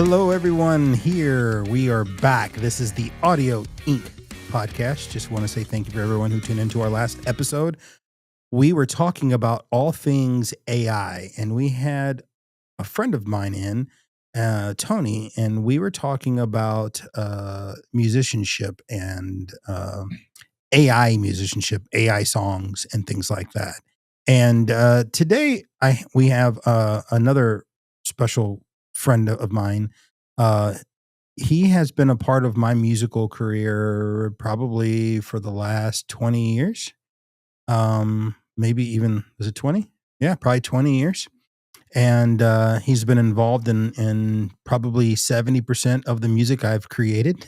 Hello, everyone. Here we are back. This is the Audio Inc. podcast. Just want to say thank you for everyone who tuned into our last episode. We were talking about all things AI, and we had a friend of mine in, Tony, and we were talking about musicianship and AI musicianship, AI songs, and things like that. And today we have another special friend of mine. Uh, he has been a part of my musical career probably for the last 20 years. Maybe even, was it 20? Yeah, probably 20 years. And he's been involved in probably 70% of the music I've created.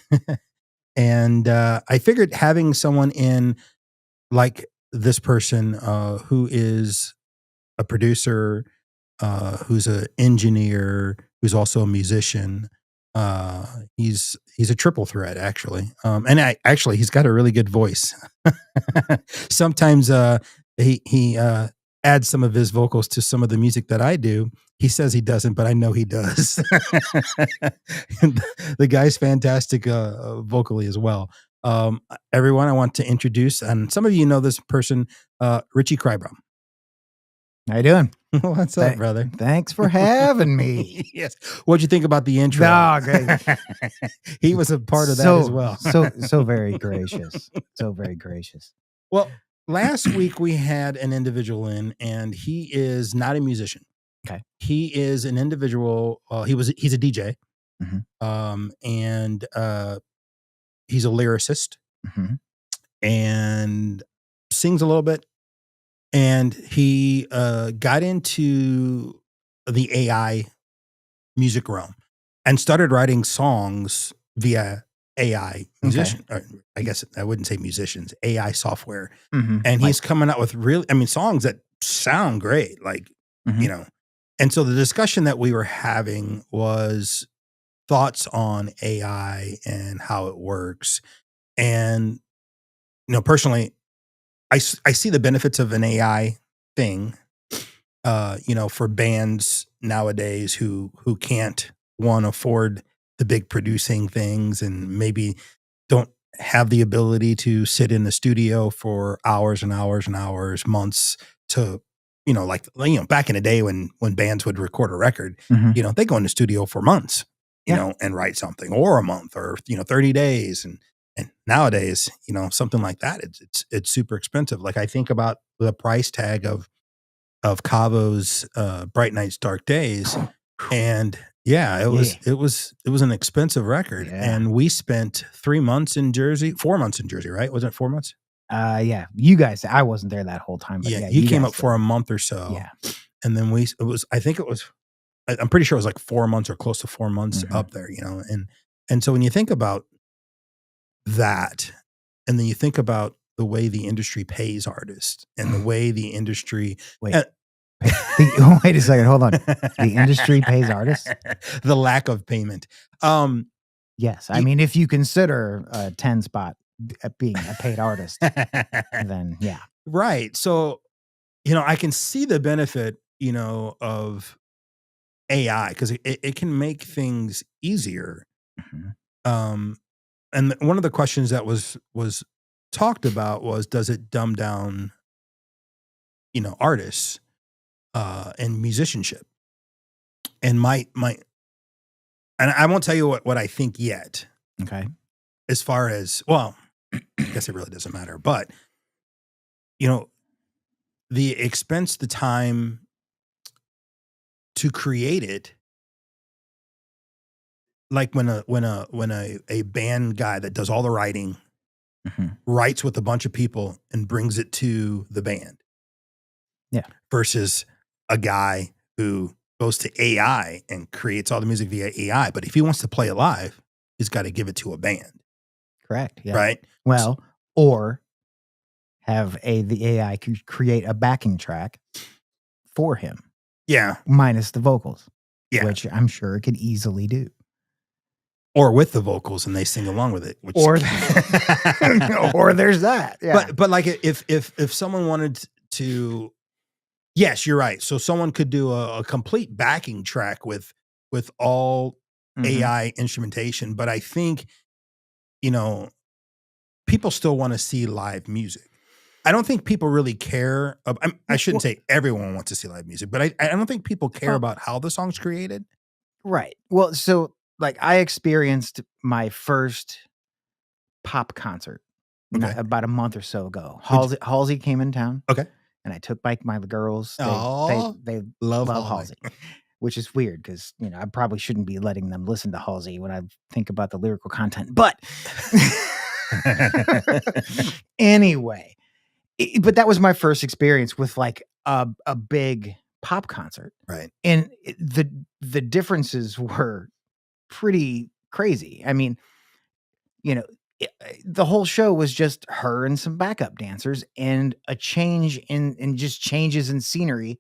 And I figured having someone in like this person who is a producer, who's an engineer, who's also a musician. He's a triple threat actually, and he's got a really good voice. Sometimes he adds some of his vocals to some of the music that I do. He says he doesn't, but I know he does. The guy's fantastic vocally as well. Everyone, I want to introduce, and some of you know this person, Richie Criebaum. How you doing? What's up, brother? Thanks for having me. Yes. What'd you think about the intro? Oh, great. He was a part of that as well. So very gracious. So very gracious. Well, last week we had an individual in, and he is not a musician. Okay. He is an individual. He's a DJ. Mm-hmm. And he's a lyricist, Mm-hmm. and sings a little bit. And he got into the AI music realm and started writing songs via AI musician. Okay. Or I guess I wouldn't say musicians, AI software. Mm-hmm. And he's coming out with songs that sound great, like, Mm-hmm. you know. And so the discussion that we were having was thoughts on AI and how it works. And, personally, I see the benefits of an AI thing, for bands nowadays who can't, one, afford the big producing things and maybe don't have the ability to sit in the studio for hours and hours and hours, months to, back in the day when bands would record a record, Mm-hmm. they go in the studio for months, and write something, or a month, or 30 days. And nowadays, something like that, it's super expensive. Like I think about the price tag of Cavo's Bright Nights, Dark Days, and it was an expensive record. Yeah. And we spent 4 months in Jersey, right? Wasn't it 4 months? Yeah. You guys, I wasn't there that whole time, but You came up did. for a month or so. Yeah. And then I'm pretty sure it was like 4 months or close to 4 months up there, and so when you think about that, and then you think about the way the industry pays artists and the way the industry Wait a second, hold on. The industry pays artists? The lack of payment. Yes. I mean, if you consider a 10 spot being a paid artist, then yeah. Right. So, I can see the benefit, of AI, because it can make things easier. Mm-hmm. And one of the questions that was talked about was, does it dumb down, artists and musicianship? And and I won't tell you what I think yet. Okay. As far as, well, I guess it really doesn't matter, but the expense, the time to create it, like when a band guy that does all the writing writes with a bunch of people and brings it to the band. Yeah. Versus a guy who goes to AI and creates all the music via AI. But if he wants to play it live, he's got to give it to a band. Correct. Yeah. Right. Well, or have the AI create a backing track for him. Yeah. Minus the vocals. Yeah. Which I'm sure it could easily do. Or with the vocals and they sing along with it. Or there's that. Yeah. But like if someone wanted to, yes, you're right. So someone could do a complete backing track with all AI instrumentation, but I think, you know, people still want to see live music. I don't think people really care. I shouldn't say everyone wants to see live music, but I don't think people care about how the song's created. Right. Well, so like I experienced my first pop concert Okay. about a month or so ago. Would you- Halsey came in town. Okay. And I took my girls. Aw, They love love Halsey. Halsey, which is weird because I probably shouldn't be letting them listen to Halsey when I think about the lyrical content. But anyway, but that was my first experience with like a big pop concert, Right. and the differences were pretty crazy. I mean, the whole show was just her and some backup dancers and a change in just changes in scenery.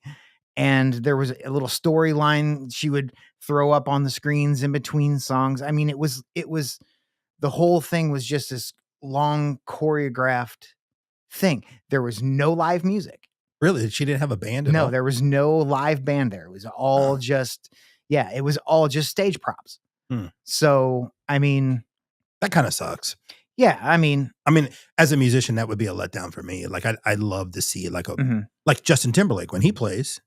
And there was a little storyline she would throw up on the screens in between songs. I mean, it was the whole thing was just this long choreographed thing. There was no live music. Really? She didn't have a band at all? No, there was no live band there. It was all just it was all just stage props. So, I mean, that kind of sucks. Yeah, I mean, as a musician, that would be a letdown for me. Like, I'd love to see like like Justin Timberlake when he plays,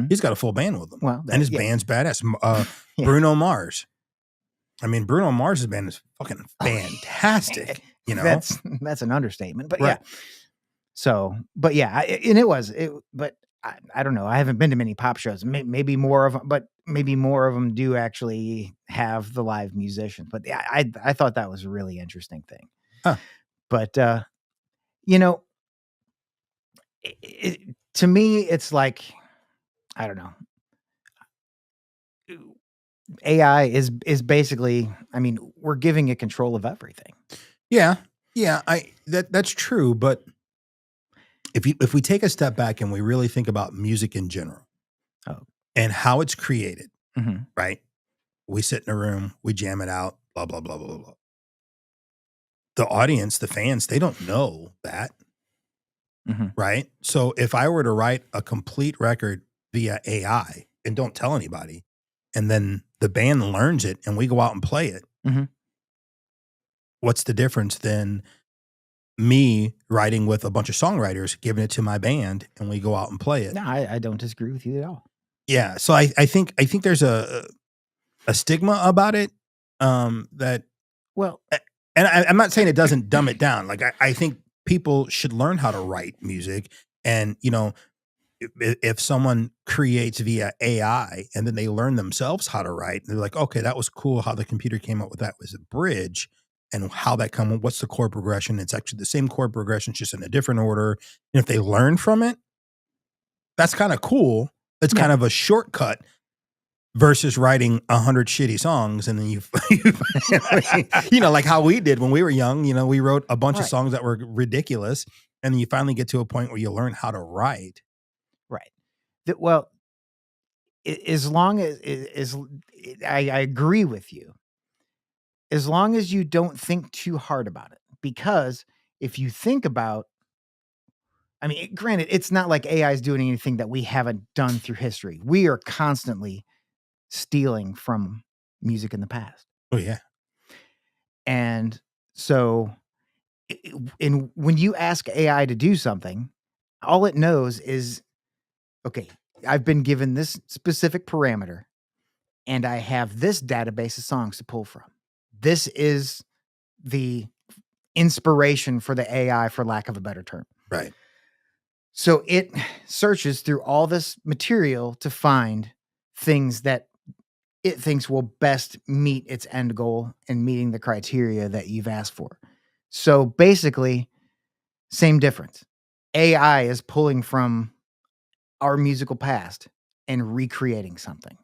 he's got a full band with him. Well, and his band's badass. Bruno Mars. I mean, Bruno Mars's band is fucking fantastic. That's an understatement, but yeah. So, but yeah, but I don't know. I haven't been to many pop shows. Maybe more of them do actually have the live musicians. But yeah, I thought that was a really interesting thing. Huh. But to me, it's like, I don't know. AI is basically, I mean, we're giving it control of everything. Yeah. That's true. But if we take a step back and we really think about music in general and how it's created, right? We sit in a room, we jam it out, blah, blah, blah, blah, blah. The audience, the fans, they don't know that, right? So if I were to write a complete record via AI and don't tell anybody, and then the band learns it and we go out and play it, what's the difference than me writing with a bunch of songwriters, giving it to my band, and we go out and play it? No, I don't disagree with you at all. Yeah. So I think there's a stigma about it. That, well, and I'm not saying it doesn't dumb it down. Like I think people should learn how to write music, and if someone creates via AI and then they learn themselves how to write, they're like, okay, that was cool. How the computer came up with that was a bridge, and how that what's the chord progression? It's actually the same chord progression, just in a different order. And if they learn from it, that's kind of cool. It's kind of a shortcut versus writing 100 shitty songs. And then you like how we did when we were young, we wrote a bunch of songs that were ridiculous. And then you finally get to a point where you learn how to write. Right. Well, as long as I agree with you, as long as you don't think too hard about it, because if you think about, I mean, granted, it's not like AI is doing anything that we haven't done through history. We are constantly stealing from music in the past. Oh yeah. And so when you ask AI to do something, all it knows is, okay, I've been given this specific parameter and I have this database of songs to pull from. This is the inspiration for the AI, for lack of a better term. Right. So it searches through all this material to find things that it thinks will best meet its end goal and meeting the criteria that you've asked for. So basically, same difference. AI is pulling from our musical past and recreating something.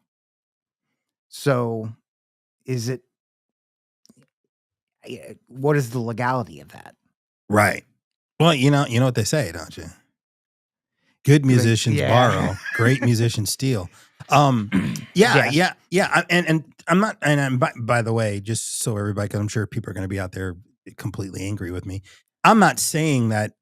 So what is the legality of that? Right. Well, you know what they say, don't you? Good musicians borrow, great musicians steal. Yeah. And I'm not, and I'm, by the way, just so everybody, because I'm sure people are going to be out there completely angry with me. I'm not saying that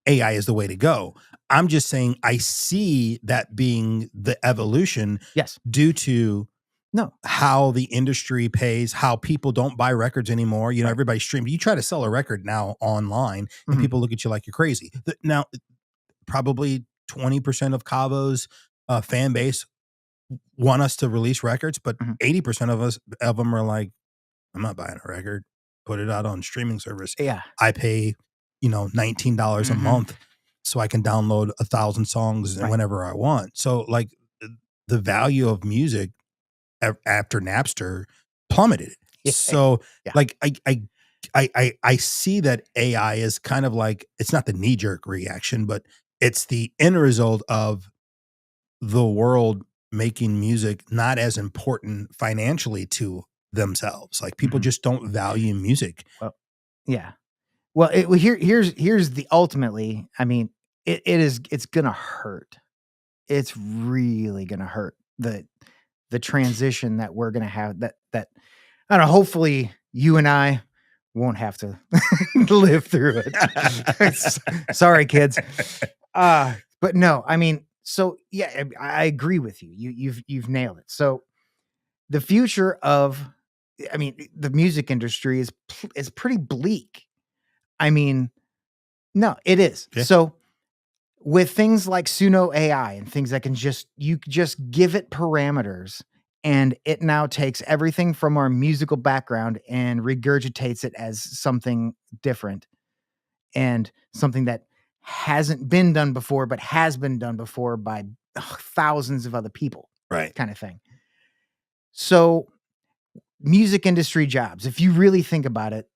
AI is the way to go. I'm just saying I see that being the evolution. Yes. Due to No. how the industry pays, how people don't buy records anymore. You know, Right. everybody streams. You try to sell a record now online, and Mhm. people look at you like you're crazy. Now, probably 20% of Cabo's fan base want us to release records, but Mhm. 80% of them are like, I'm not buying a record. Put it out on streaming service. Yeah. I pay, $19 a Mhm. month so I can download 1,000 songs Right. whenever I want. So like the value of music after Napster plummeted. Yeah. So Yeah. like I see that AI is kind of like, it's not the knee jerk reaction, but it's the end result of the world making music not as important financially to themselves. Like people Mhm. just don't value music. Well, yeah. Well, here's the ultimately, I mean, it's gonna hurt. It's really gonna hurt the transition that we're gonna have that I don't know, hopefully you and I won't have to live through it. Sorry, kids. But no, I mean, so yeah, I agree with you. You've nailed it. So the future of, I mean, the music industry is pretty bleak. I mean, no, it is. Okay. So with things like Suno AI and things that you just give it parameters and it now takes everything from our musical background and regurgitates it as something different and something that hasn't been done before, but has been done before by thousands of other people, Right. kind of thing. So music industry jobs, if you really think about it,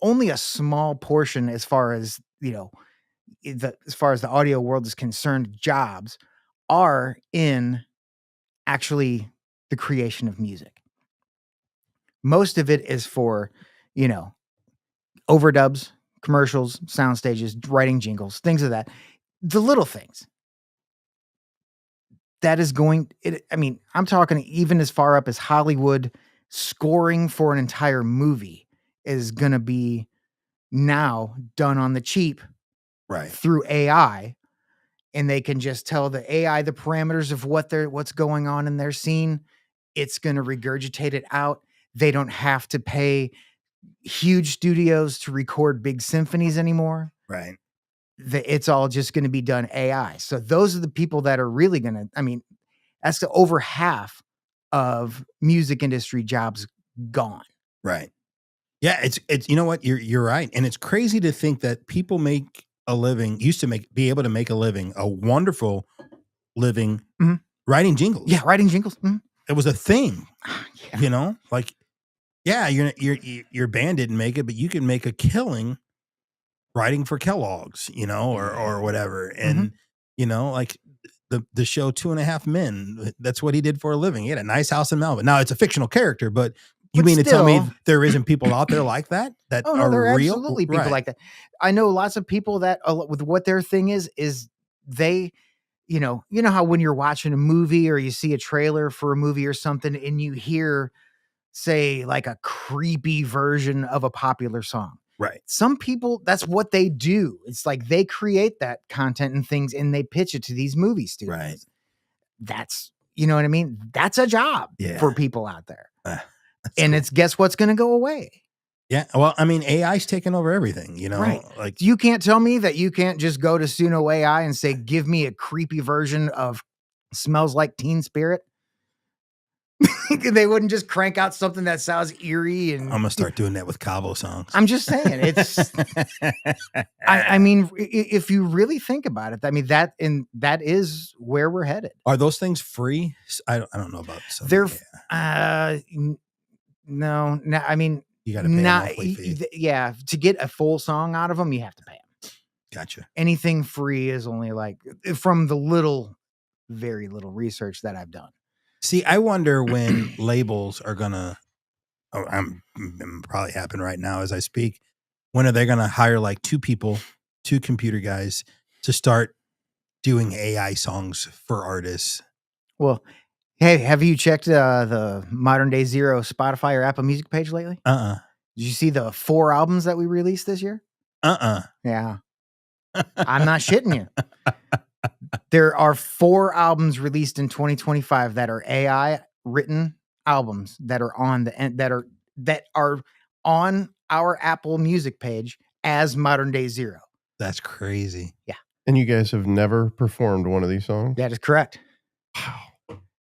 only a small portion as far as, as far as the audio world is concerned, jobs are in actually the creation of music. Most of it is for, you know, overdubs, commercials, sound stages, writing jingles, things of that. The little things. That is I mean, I'm talking even as far up as Hollywood scoring for an entire movie is going to be now done on the cheap Right. through AI, and they can just tell the AI the parameters of what's going on in their scene. It's going to regurgitate it out. They don't have to pay huge studios to record big symphonies anymore. Right. It's all just going to be done AI. So those are the people that are really going to, I mean, that's the over half of music industry jobs gone. Right. Yeah, it's you know what? You're right. And it's crazy to think that people make a living, used to be able to make a living, a wonderful living Mhm. writing jingles. Yeah, writing jingles. Mhm. It was a thing, Yeah. like, yeah, your band didn't make it, but you can make a killing writing for Kellogg's, or whatever. And, like the show 2.5 Men, that's what he did for a living. He had a nice house in Melbourne. Now it's a fictional character, but you But mean to tell me still, there isn't people out there like that oh no, are there are real? absolutely people Right. like that. I know lots of people that with what their thing is they, you know how when you're watching a movie or you see a trailer for a movie or something and you hear, say, like a creepy version of a popular song. Right. Some people, that's what they do. It's like they create that content and things and they pitch it to these movie studios. Right. That's, you know what I mean? That's a job for people out there. And cool. it's guess what's going to go away. Yeah. Well, I mean, AI's taking over everything, Right. like You can't tell me that you can't just go to Suno AI and say, give me a creepy version of Smells Like Teen Spirit. They wouldn't just crank out something that sounds eerie. And I'm gonna start doing that with Cabo songs. I'm just saying, it's. I mean, if you really think about it, I mean that is where we're headed. Are those things free? I don't know about some. They're no. I mean, you got to pay a monthly fee. Yeah, to get a full song out of them, you have to pay them. Gotcha. Anything free is only like, from the very little research that I've done. See, I wonder when labels are gonna. Oh, I'm probably happen right now as I speak. When are they gonna hire like two computer guys to start doing AI songs for artists? Well, hey, have you checked the Modern Day Zero Spotify or Apple Music page lately? Did you see the 4 albums that we released this year? Yeah. I'm not shitting you. There are 4 albums released in 2025 that are AI written albums that are on that are on our Apple Music page as Modern Day Zero. That's crazy. And you guys have never performed one of these songs? That is correct. Wow.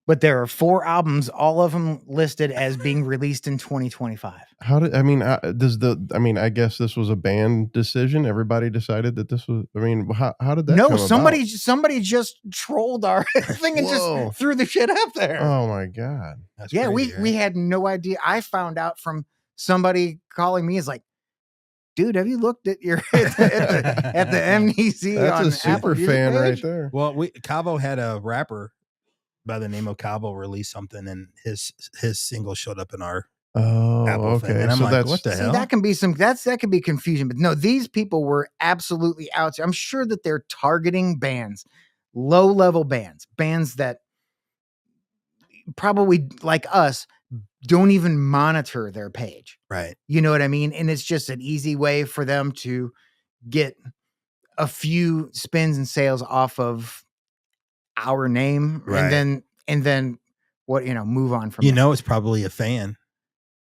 But there are 4 albums, all of them listed as being released in 2025. How did, I mean, I guess this was a band decision. Everybody decided that this was, how did that No, come somebody just trolled our thing and Whoa. just threw the shit up there. Oh my God. That's Yeah, crazy, we right? had no idea. I found out from somebody calling me. Is like, dude, have you looked at your at the MDC? That's on a super Apple Music fan right page? there. Well, Cavo had a rapper by the name of Cavo release something, and his single showed up in our Oh, Apple thing. okay. And I'm So like, that's, what the See, hell? that can be that could be confusion, but no, these people were absolutely out there. I'm sure that they're targeting bands, low-level bands that probably like us don't even monitor their page. Right. You know what I mean? And it's just an easy way for them to get a few spins and sales off of our name, Right. and then what, move on from there. It's probably a fan.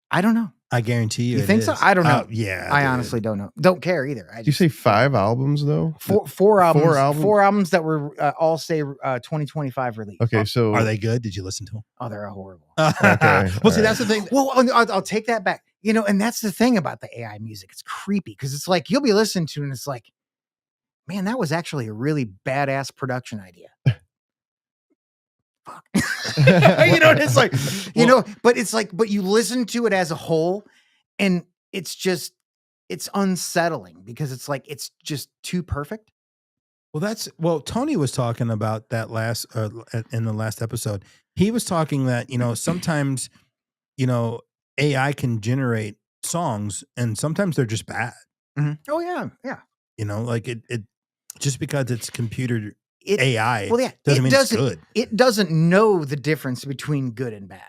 I don't know. I guarantee you. You it think so? is. I don't know. Yeah. I dude. honestly don't know. Don't care either. did you say 5 albums though? Four albums. 4 albums? 4 albums that were all say 2025 release. Okay, so Are they good? Did you listen to them? Oh, they're horrible. Okay, Well, see, all that's the thing. Well, I'll take that back. And that's the thing about the AI music. It's creepy because it's like you'll be listening to it and it's like, man, that was actually a really badass production idea. Fuck. It's like, but it's like, but you listen to it as a whole and it's unsettling because it's like, it's just too perfect. Well, Tony was talking about that in the last episode. He was talking that, sometimes, AI can generate songs and sometimes they're just bad. Mm-hmm. Oh yeah. Yeah. Like it just because it's computer AI Well, yeah, doesn't mean it's good. It doesn't know the difference between good and bad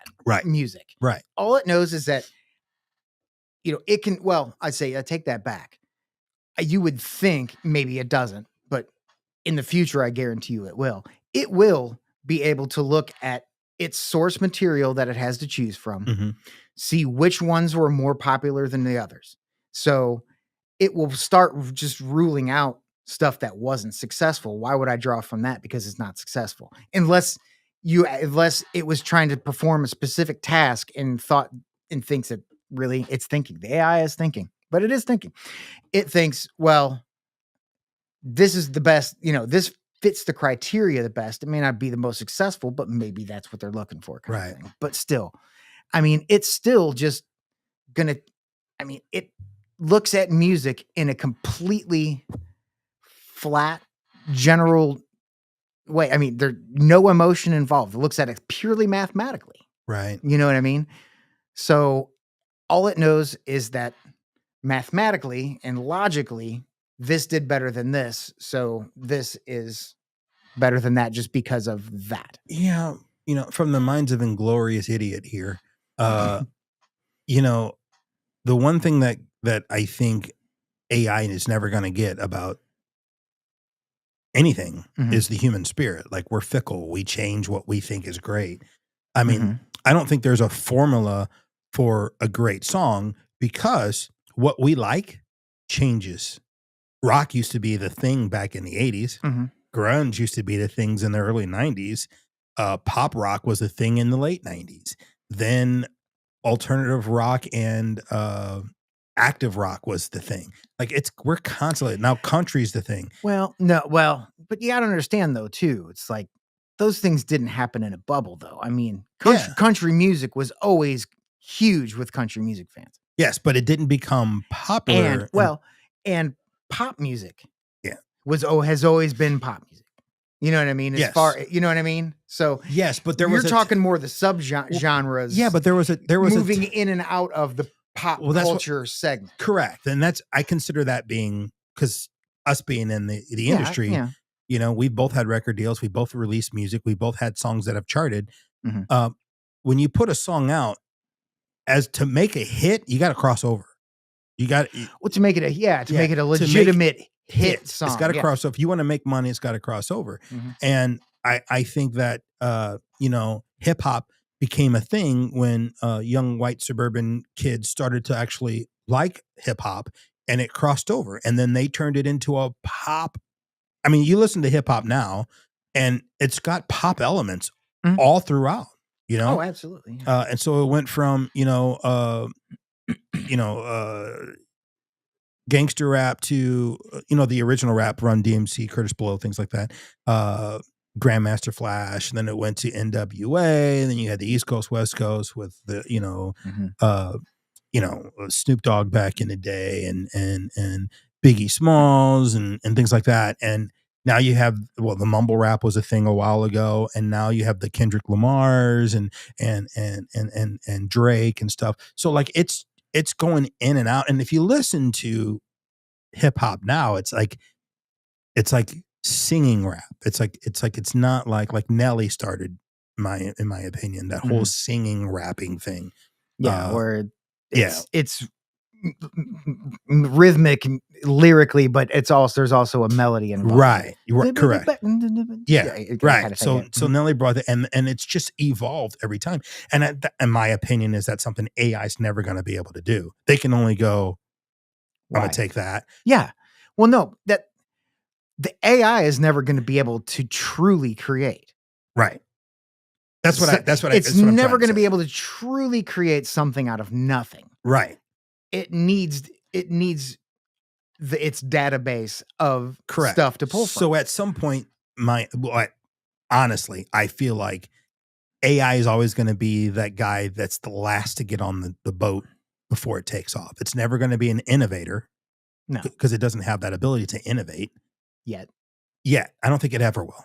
music. Right. All it knows is that, it can, I take that back. You would think maybe it doesn't, but in the future, I guarantee you it will. It will be able to look at its source material that it has to choose from, Mm-hmm. see which ones were more popular than the others. So it will start just ruling out stuff that wasn't successful. Why would I draw from that? Because it's not successful. Unless it was trying to perform a specific task and thinks that really it's thinking. The AI is thinking, but it is thinking. It thinks, well, this is the best, this fits the criteria the best. It may not be the most successful, but maybe that's what they're looking for. Kind of thing. But still, it's still just it looks at music in a completely flat, general way. There's no emotion involved. It looks at it purely mathematically. Right. You know what I mean? So all it knows is that mathematically and logically, this did better than this. So this is better than that just because of that. Yeah. From the minds of Inglorious Idiot here, the one thing that I think AI is never going to get about anything is the human spirit. Like, we're fickle. We change what we think is great. I don't think there's a formula for a great song because what we like changes. Rock used to be the thing back in the 80s. Grunge used to be the things in the early 90s. Pop rock was a thing in the late 90s. Then alternative rock and active rock was the thing. Like, we're constantly, now country's the thing. But you gotta understand though too. It's like those things didn't happen in a bubble though. Country music was always huge with country music fans. Yes, but it didn't become popular. And pop music, yeah, has always been pop music. You know what I mean? You know what I mean? So yes, but you're talking more the subgenres. Yeah, but there was moving in and out of the pop culture segment. Correct, and I consider that being, because us being in the industry, we both had record deals, we both released music, we both had songs that have charted. When you put a song out, as to make a hit, you got to cross over. You got to make it make it a legitimate hit song. It's got to cross over. If you want to make money, it's got to cross over. And I think that hip hop became a thing when young white suburban kids started to actually like hip hop, and it crossed over, and then they turned it into a pop. I mean, you listen to hip hop now, and it's got pop elements Mhm. all throughout. You know, Oh, absolutely. Yeah. and so it went from you know, gangster rap to the original rap, Run DMC, Curtis Blow, things like that. Grandmaster Flash, and then it went to NWA, and then you had the East Coast, West Coast with the Mhm. Snoop Dogg back in the day, and Biggie Smalls, and things like that. And now you have, well, the mumble rap was a thing a while ago, and now you have the Kendrick Lamars and Drake and stuff. So like it's going in and out. And if you listen to hip hop now, it's like singing rap. It's not like Nelly started, in my opinion, that whole Mhm. singing rapping thing. Yeah, Uh, where yeah. it's rhythmic lyrically, but there's also a melody involved. Right. You are correct. Yeah. Kind Right. of So thing. so Nelly brought it, and it's just evolved every time. And in my opinion, is that something AI is never going to be able to do. They can only go, I'm Why? going to take that. Yeah. Well, no, that the AI is never going to be able to truly create. Right. That's what It's I'm never trying going to say. be able to truly create something out of nothing. Right. It needs its database of Correct. stuff to pull from. So at some point, honestly, I feel like AI is always going to be that guy that's the last to get on the boat before it takes off. It's never going to be an innovator. No. Because it doesn't have that ability to innovate Yet. yet. I don't think it ever will.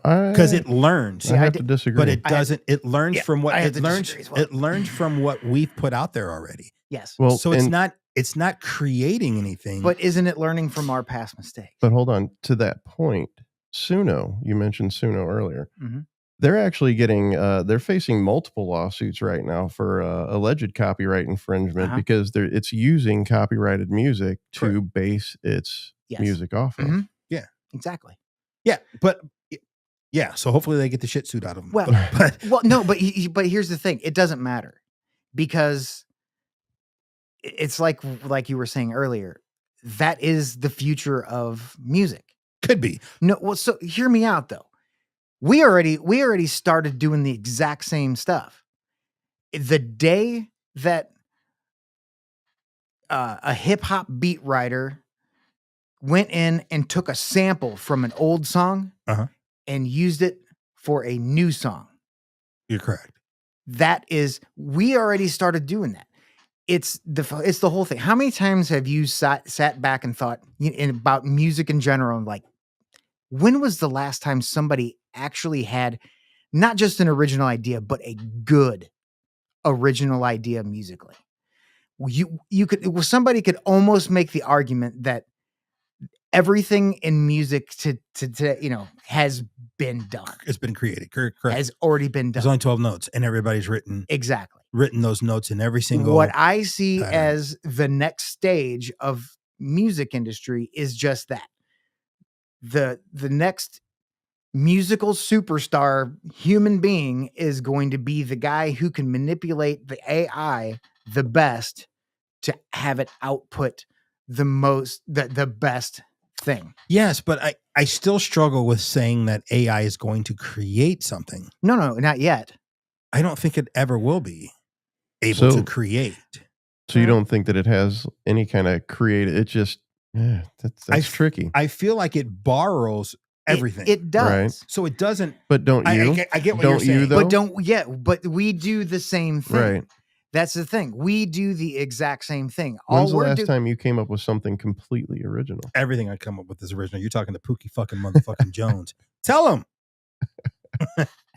Because it learns. I have to disagree. But it doesn't. It learns from what I it have to learns. disagree as well. It learns from what we've put out there already. Yes. Well, So it's not creating anything. But isn't it learning from our past mistakes? But hold on, to that point, Suno, you mentioned Suno earlier. Mhm. They're actually getting they're facing multiple lawsuits right now for alleged copyright infringement because it's using copyrighted music to base its music off of. Mhm. Yeah. Exactly. Yeah, but yeah. So hopefully they get the shit suit out of them. Well, but here's the thing: it doesn't matter because it's like you were saying earlier. That is the future of music. Could be. No, well, so hear me out though. We already started doing the exact same stuff. The day that a hip hop beat writer went in and took a sample from an old song and used it for a new song. You're correct. We already started doing that. It's the whole thing. How many times have you sat back and thought about music in general, and like, when was the last time somebody actually had not just an original idea, but a good original idea musically? Somebody could almost make the argument that everything in music to has been done. It's been created. Correct. Has already been done. There's only 12 notes, and everybody's written those notes in every single. What I see pattern. as the next stage of music industry is just that. The next musical superstar human being is going to be the guy who can manipulate the AI the best to have it output the best thing. Yes, but I still struggle with saying that AI is going to create something. No, not yet. I don't think it ever will be able to create. So you don't think that it has any kind of creative? It just that's tricky. I feel like it borrows everything. It does. Right. So it doesn't. But don't you? I get what don't you're saying. You, though? But we do the same thing. Right. That's the thing. We do the exact same thing. When's the last time you came up with something completely original? Everything I come up with is original. You're talking to Pookie fucking motherfucking Jones. Tell him.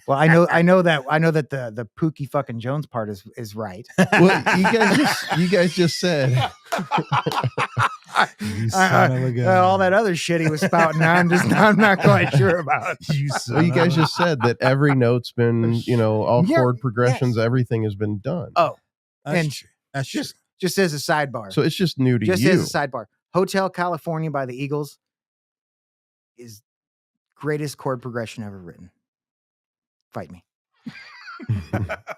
Well, I know that the Pookie fucking Jones part is right. Well, you guys just said you son of a gun. All that other shit he was spouting. I'm not quite sure about. You guys just said that every note's been, all chord progressions, everything has been done. Oh, that's just as a sidebar. So it's just new to you. Just as a sidebar, Hotel California by the Eagles is greatest chord progression ever written. Fight me.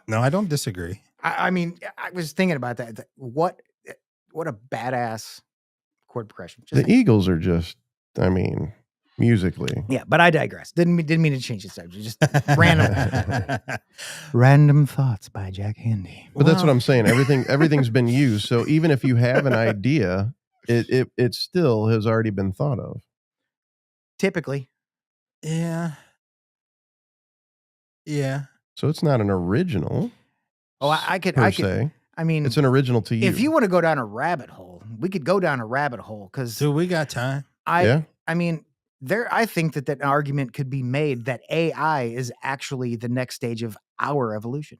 No, I don't disagree. I mean, I was thinking about that. What a badass chord progression. Just The saying. Eagles are just, I mean, musically. Yeah, but I digress. Didn't mean to change the subject. Just random thoughts by Jack Handy. But that's what I'm saying. Everything's been used. So even if you have an idea, it still has already been thought of. Typically. Yeah. Yeah. So it's not an original. Oh, I could say. I mean, it's an original to you. If you want to go down a rabbit hole, we could go down a rabbit hole because So we got time. I mean, I think that an argument could be made that AI is actually the next stage of our evolution.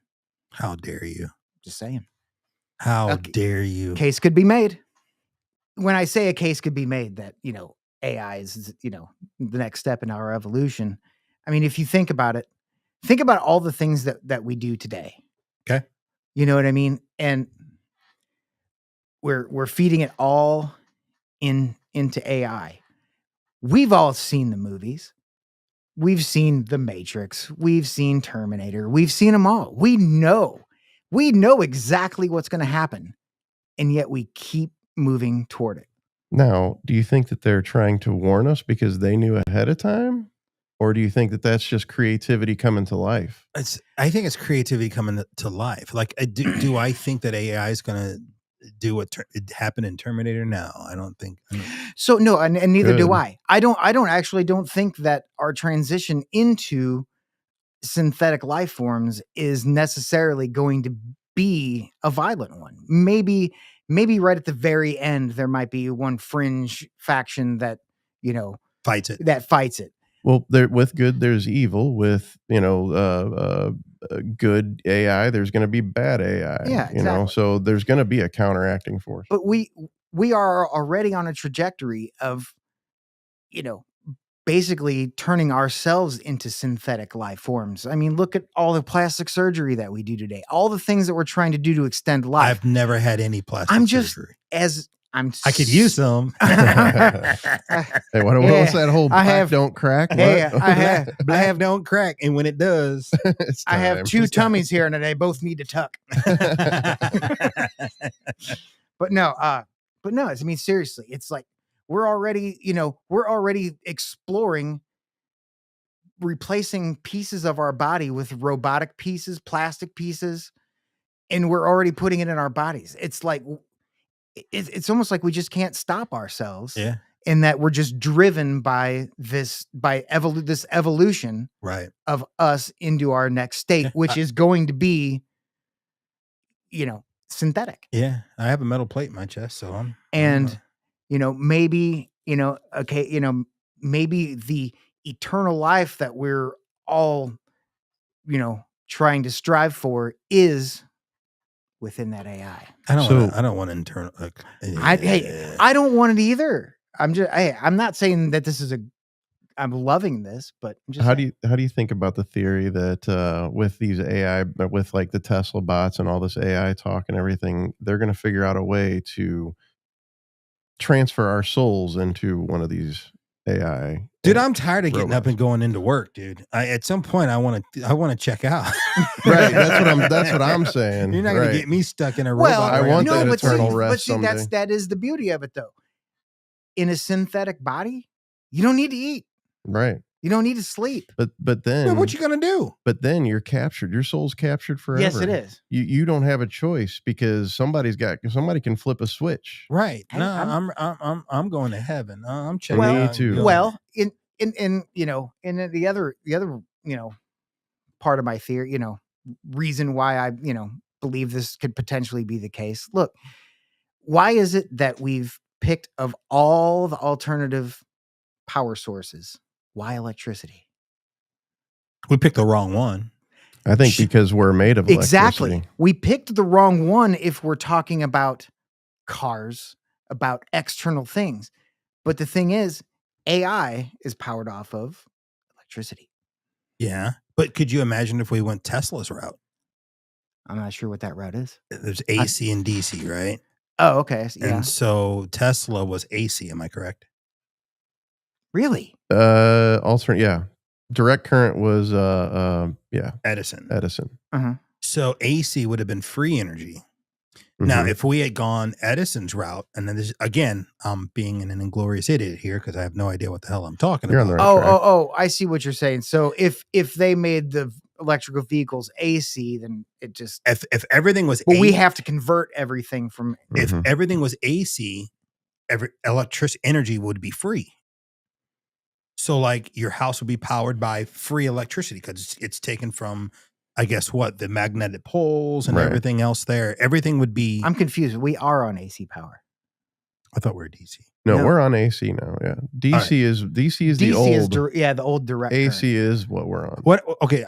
How dare you? Just saying. How dare you? Case could be made. When I say a case could be made that, AI is, the next step in our evolution. I mean, if you think about it, think about all the things that we do today. Okay. You know what I mean? And we're feeding it all into AI. We've all seen the movies. We've seen The Matrix. We've seen Terminator. We've seen them all. We know exactly what's going to happen. And yet we keep moving toward it. Now, do you think that they're trying to warn us because they knew ahead of time? Or do you think that that's just creativity coming to life? I think it's creativity coming to life. Like, do I think that AI is going to do what happened in Terminator? No, I don't think. So no, and neither do I. I don't think that our transition into synthetic life forms is necessarily going to be a violent one. Maybe right at the very end there might be one fringe faction that fights it. Well, with good there's evil. With good AI, there's going to be bad AI. Yeah, exactly. So there's going to be a counteracting force. But we are already on a trajectory of basically turning ourselves into synthetic life forms. I mean, look at all the plastic surgery that we do today. All the things that we're trying to do to extend life. I've never had any plastic surgery. I could use some. Hey, what was that whole black don't crack? Hey, I have don't crack, and when it does, I have two tummies here, and they both need to tuck. But no. I mean, seriously, it's like we're already exploring replacing pieces of our body with robotic pieces, plastic pieces, and we're already putting it in our bodies. It's like it's almost like we just can't stop ourselves. Yeah. And that we're just driven by this evolution of us into our next state, which is going to be, synthetic. Yeah. I have a metal plate in my chest, so I'm. Maybe, maybe the eternal life that we're all, trying to strive for is within that AI. I don't want internal. I don't want it either. I'm not saying that this is I'm loving this, but I'm just how do you think about the theory that with these AI, with like the Tesla bots and all this AI talk and everything, they're going to figure out a way to transfer our souls into one of these AI. Dude, I'm tired of getting up and going into work, dude. At some point I want to check out. Right. That's what I'm saying. You're not going to get me stuck in a robot. Well, I want that eternal rest someday. But that is the beauty of it though. In a synthetic body, you don't need to eat. Right. You don't need to sleep. But then what you gonna do? But then you're captured. Your soul's captured forever. Yes, it is. You don't have a choice because somebody can flip a switch. Right. No, I'm going to heaven. I'm checking. Me too. Well, in the other part of my theory, reason why I believe this could potentially be the case. Look, why is it that we've picked of all the alternative power sources? Why electricity? We picked the wrong one. I think because we're made of electricity. Exactly. We picked the wrong one if we're talking about cars, about external things. But the thing is, AI is powered off of electricity. Yeah. But could you imagine if we went Tesla's route? I'm not sure what that route is. There's AC and DC, right? Oh, okay. Yeah. And so Tesla was AC, am I correct? Really? Alternate, yeah. Direct current was Edison. Uh-huh. So AC would have been free energy. Now, if we had gone Edison's route, and then this again, I'm being an inglorious idiot here because I have no idea what the hell I'm talking You're on about. the right track. Oh, I see what you're saying. So if they made the electrical vehicles AC, then it just If everything was we AC, have to convert everything from if Mhm. everything was AC, every electric energy would be free. So like your house would be powered by free electricity because it's taken from, I guess what, the magnetic poles and Right. everything else there. Everything would be. I'm confused. We are on AC power. I thought we were DC. No, No. we're on AC now. Yeah, DC is the DC old. is the old direct AC current. is what we're on. What? Okay.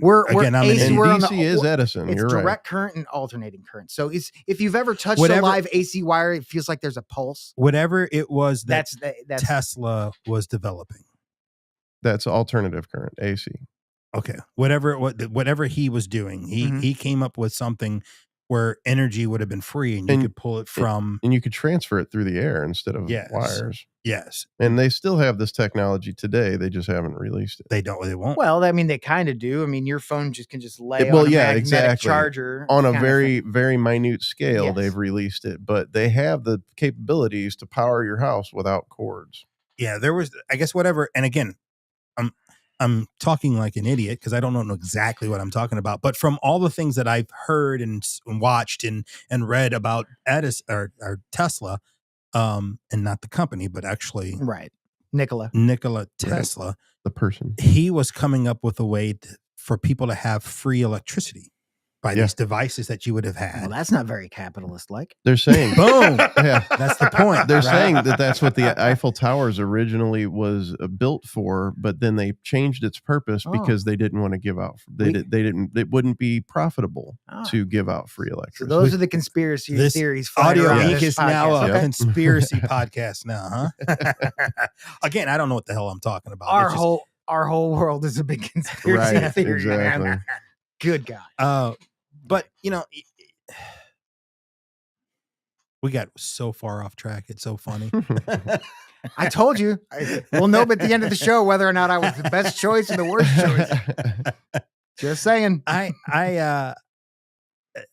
We're Again, I'm AC, And we're on DC is Edison. It's You're right. direct current and alternating current. So if you've ever touched Whatever- a live AC wire, it feels like there's a pulse. Whatever it was that That's Tesla was developing. That's alternative current, AC. Okay. Whatever he was doing, he came up with something where energy would have been free and you could pull it from. And you could transfer it through the air instead of Yes. wires. Yes. And they still have this technology today. They just haven't released it. They won't. well, I mean, they kind of do. I mean, your phone can just lay Well, on a yeah, magnetic exactly. charger On a kind of very, thing. very minute scale, Yes. they've released it, but they have the capabilities to power your house without cords. Yeah, there was, I guess, whatever. And again, I'm talking like an idiot because I don't know exactly what I'm talking about. But from all the things that I've heard and watched and read about Edison or Tesla, and not the company, but actually Right. Nikola Tesla, The person. he was coming up with a way for people to have free electricity by these devices that you would have had. Well, that's not very capitalist-like. They're saying, Boom. yeah, That's the point. they're right? saying that that's what the Eiffel Towers originally was built for, but then they changed its purpose because they didn't want to give out. It wouldn't be profitable to give out free So electricity. those are the conspiracy theories. flying Audio around Geek this is now podcast, a okay? conspiracy podcast now, huh? Again, I don't know what the hell I'm talking about. Our It's just- whole world is a big conspiracy Right, theory. exactly. Man. Good God. But we got so far off track. It's so funny. I told you. We'll know at the end of the show whether or not I was the best choice or the worst choice. Just saying.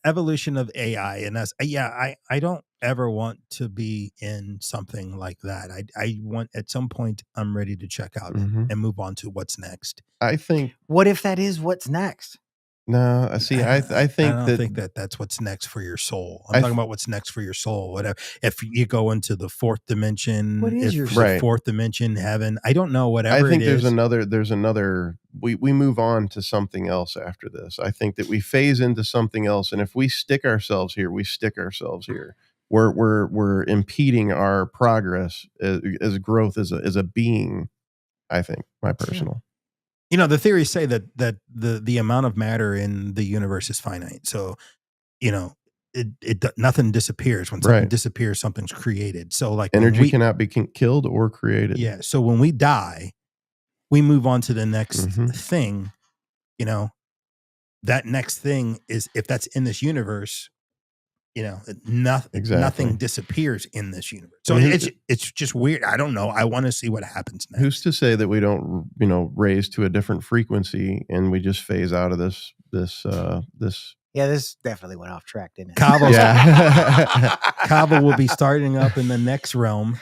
Evolution of AI and us. I don't ever want to be in something like that. I want, at some point, I'm ready to check out and move on to what's next. I think. What if that is what's next? No, I see. I think I don't think that's what's next for your soul. I'm talking about what's next for your soul. Whatever. If you go into the fourth dimension, What is your soul? fourth dimension, heaven? I don't know. Whatever. I think it there's is. another. We move on to something else after this. I think that we phase into something else, and if we stick ourselves here, we stick ourselves here. We're impeding our progress as growth as a being. I think my personal. The theories say that the amount of matter in the universe is finite. So, nothing disappears. When something disappears, something's created. So like energy cannot be killed or created. Yeah. So when we die, we move on to the next thing. That next thing is, if that's in this universe, nothing disappears in this universe. So it's just weird. I don't know. I want to see what happens next. Who's to say that we don't, raise to a different frequency and we just phase out of this. Yeah, this definitely went off track, didn't it? Kava will be starting up in the next realm.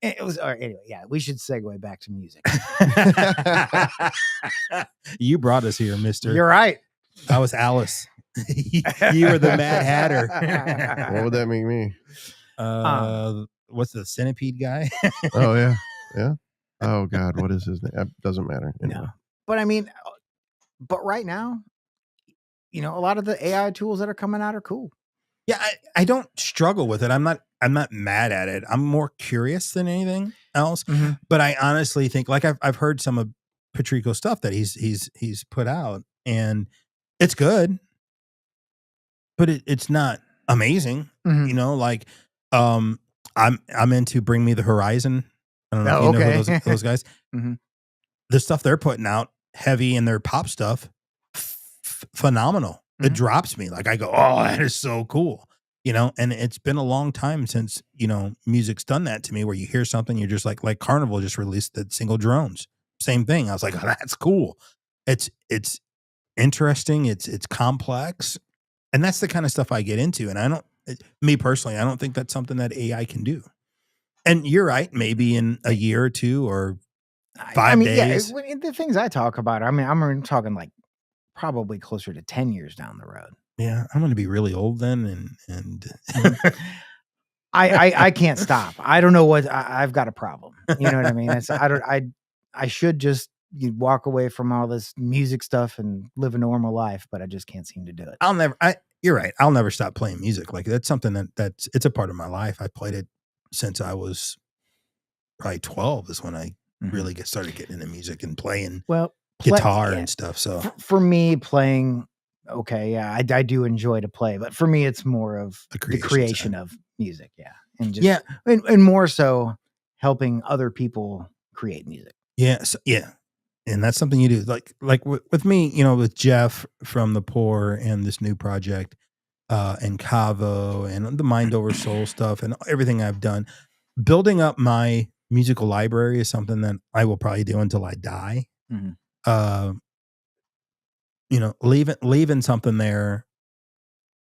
It was anyway. Yeah, we should segue back to music. You brought us here, Mister. You're right. I was Alice. You were the Mad Hatter. What would that make me? What's the centipede guy? Oh yeah. Oh God, what is his name? It doesn't matter. Anyway. No, but I mean, right now, a lot of the AI tools that are coming out are cool. Yeah, I don't struggle with it. I'm not mad at it. I'm more curious than anything else. Mm-hmm. But I honestly think, like I've heard some of Patrico's stuff that he's put out, and it's good, but it's not amazing. Mm-hmm. I'm into Bring Me the Horizon. I don't know if you know those guys. Mm-hmm. The stuff they're putting out, heavy and their pop stuff, phenomenal. It drops me. Like I go, oh, that is so cool. you know, and it's been a long time since, you know, music's done that to me where you hear something, you're just like Carnival just released the single drones. Same thing. I was like, oh, that's cool. It's interesting. It's complex. And that's the kind of stuff I get into. And I don't, me personally, I don't think that's something that AI can do. And you're right. Maybe in a year or two or 5 days. Yeah, the things I talk about, I mean, I'm talking like probably closer to 10 years down the road. Yeah, I'm going to be really old then, and I can't stop. I don't know what I've got a problem. You know what I mean? I should just walk away from all this music stuff and live a normal life, but I just can't seem to do it. You're right. I'll never stop playing music. Like that's something that's it's a part of my life. I played it since I was probably 12 is when I really started getting into music and playing guitar and stuff. So for me, playing, okay, yeah, I do enjoy to play, but for me, it's more of the creation of music, yeah, and just and more so helping other people create music. Yeah, and that's something you do. Like with me, you know, with Jeff from The Poor and this new project, and Cavo and the Mind Over Soul stuff and everything I've done, building up my musical library is something that I will probably do until I die. You know, leaving something there,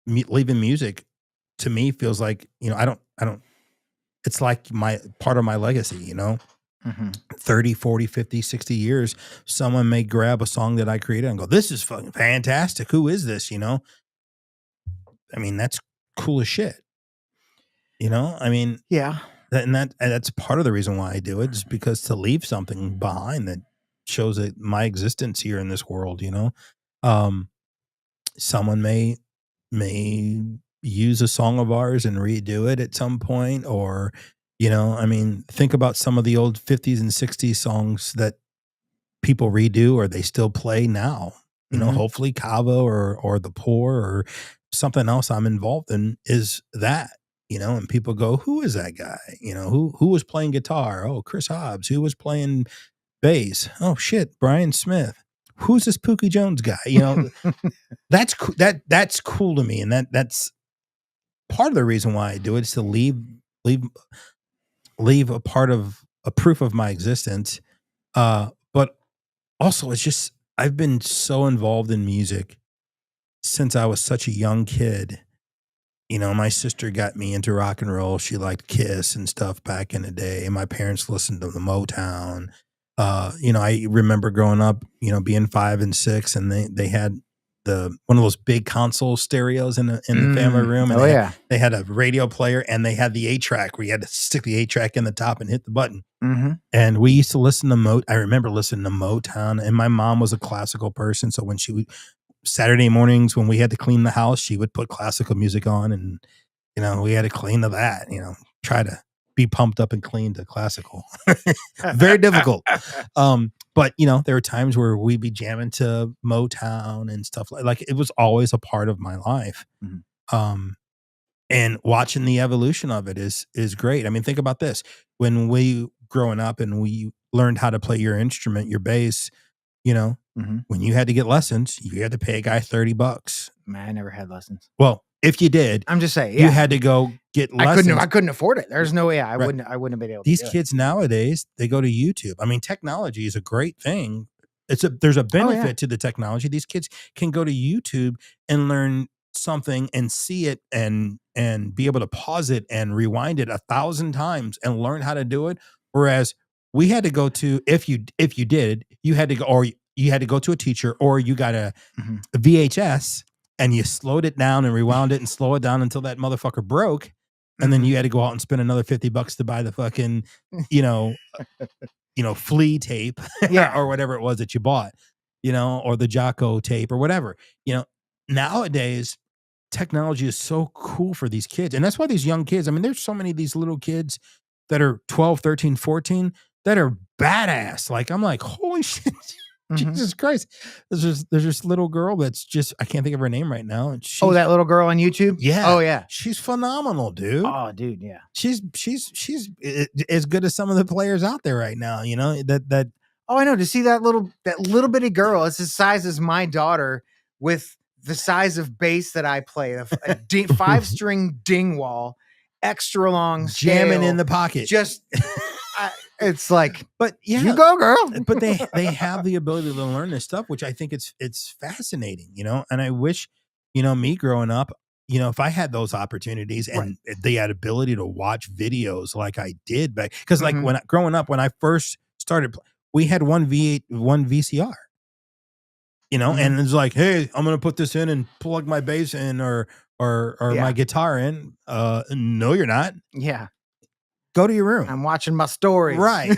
leaving music to me feels like, you know, I don't, it's like my part of my legacy, you know, 30, 40, 50, 60 years, someone may grab a song that I created and go, this is fucking fantastic. Who is this? You know, I mean, that's cool as shit. You know, I mean, yeah. That's part of the reason why I do it is because to leave something behind that shows that my existence here in this world, you know, someone may use a song of ours and redo it at some point, or, you know, I mean, think about some of the old 50s and 60s songs that people redo or they still play now, you know, hopefully Cavo or The Poor or something else I'm involved in is that. You know, and people go, who is that guy? You know, who was playing guitar? Oh, Chris Hobbs. Who was playing bass? Oh shit, Brian Smith. Who's this Pookie Jones guy? You know, that's cool to me, and that's part of the reason why I do it is to leave a part of a proof of my existence. But also, it's just I've been so involved in music since I was such a young kid. You know, my sister got me into rock and roll. She liked Kiss and stuff back in the day. And my parents listened to the Motown. You know, I remember growing up, you know, being 5 and 6, and they had one of those big console stereos in the family room. And they had a radio player and they had the 8-track where you had to stick the 8-track in the top and hit the button. And we used to listen to I remember listening to Motown, and my mom was a classical person. So when she would, Saturday mornings when we had to clean the house, she would put classical music on, and you know, we had to clean to that, you know, try to be pumped up and clean to classical. Very difficult. But you know, there were times where we'd be jamming to Motown and stuff like it was always a part of my life. And watching the evolution of it is great. I mean, think about this. When we growing up and we learned how to play your instrument, your bass, you know, when you had to get lessons, you had to pay a guy $30. Man, I never had lessons. Well, if you did, I'm just saying, you had to go get lessons. I couldn't afford it. There's no way I wouldn't have been able to. These kids nowadays, they go to YouTube. I mean, technology is a great thing. There's a benefit to the technology. These kids can go to YouTube and learn something and see it and be able to pause it and rewind it 1,000 times and learn how to do it. Whereas we had to go to, if you did, you had to go, or you had to go to a teacher, or you got a VHS and you slowed it down and rewound it and slow it down until that motherfucker broke. And then you had to go out and spend another $50 to buy the fucking, you know, flea tape or whatever it was that you bought, you know, or the Jocko tape or whatever. You know, nowadays technology is so cool for these kids. And that's why these young kids, I mean, there's so many of these little kids that are 12, 13, 14 that are badass. Like, I'm like, holy shit. Jesus Christ. There's this little girl that's just, I can't think of her name right now. And that little girl on YouTube? Yeah. Oh yeah. She's phenomenal, dude. Oh, dude, yeah. She's as good as some of the players out there right now, you know, that Oh, I know. To see that little bitty girl, it's the size as my daughter with the size of bass that I play, a 5-string ding wall, extra long, jamming scale, in the pocket. just it's like, but yeah, you go, girl. but they have the ability to learn this stuff, which I think it's fascinating, and I wish, me growing up, if I had those opportunities and the ability to watch videos like I did back, because like when growing up, when I first started, we had one VCR, and it's like, hey, I'm gonna put this in and plug my bass in or my guitar in. No, you're not. Yeah. Go to your room. I'm watching my stories. Right.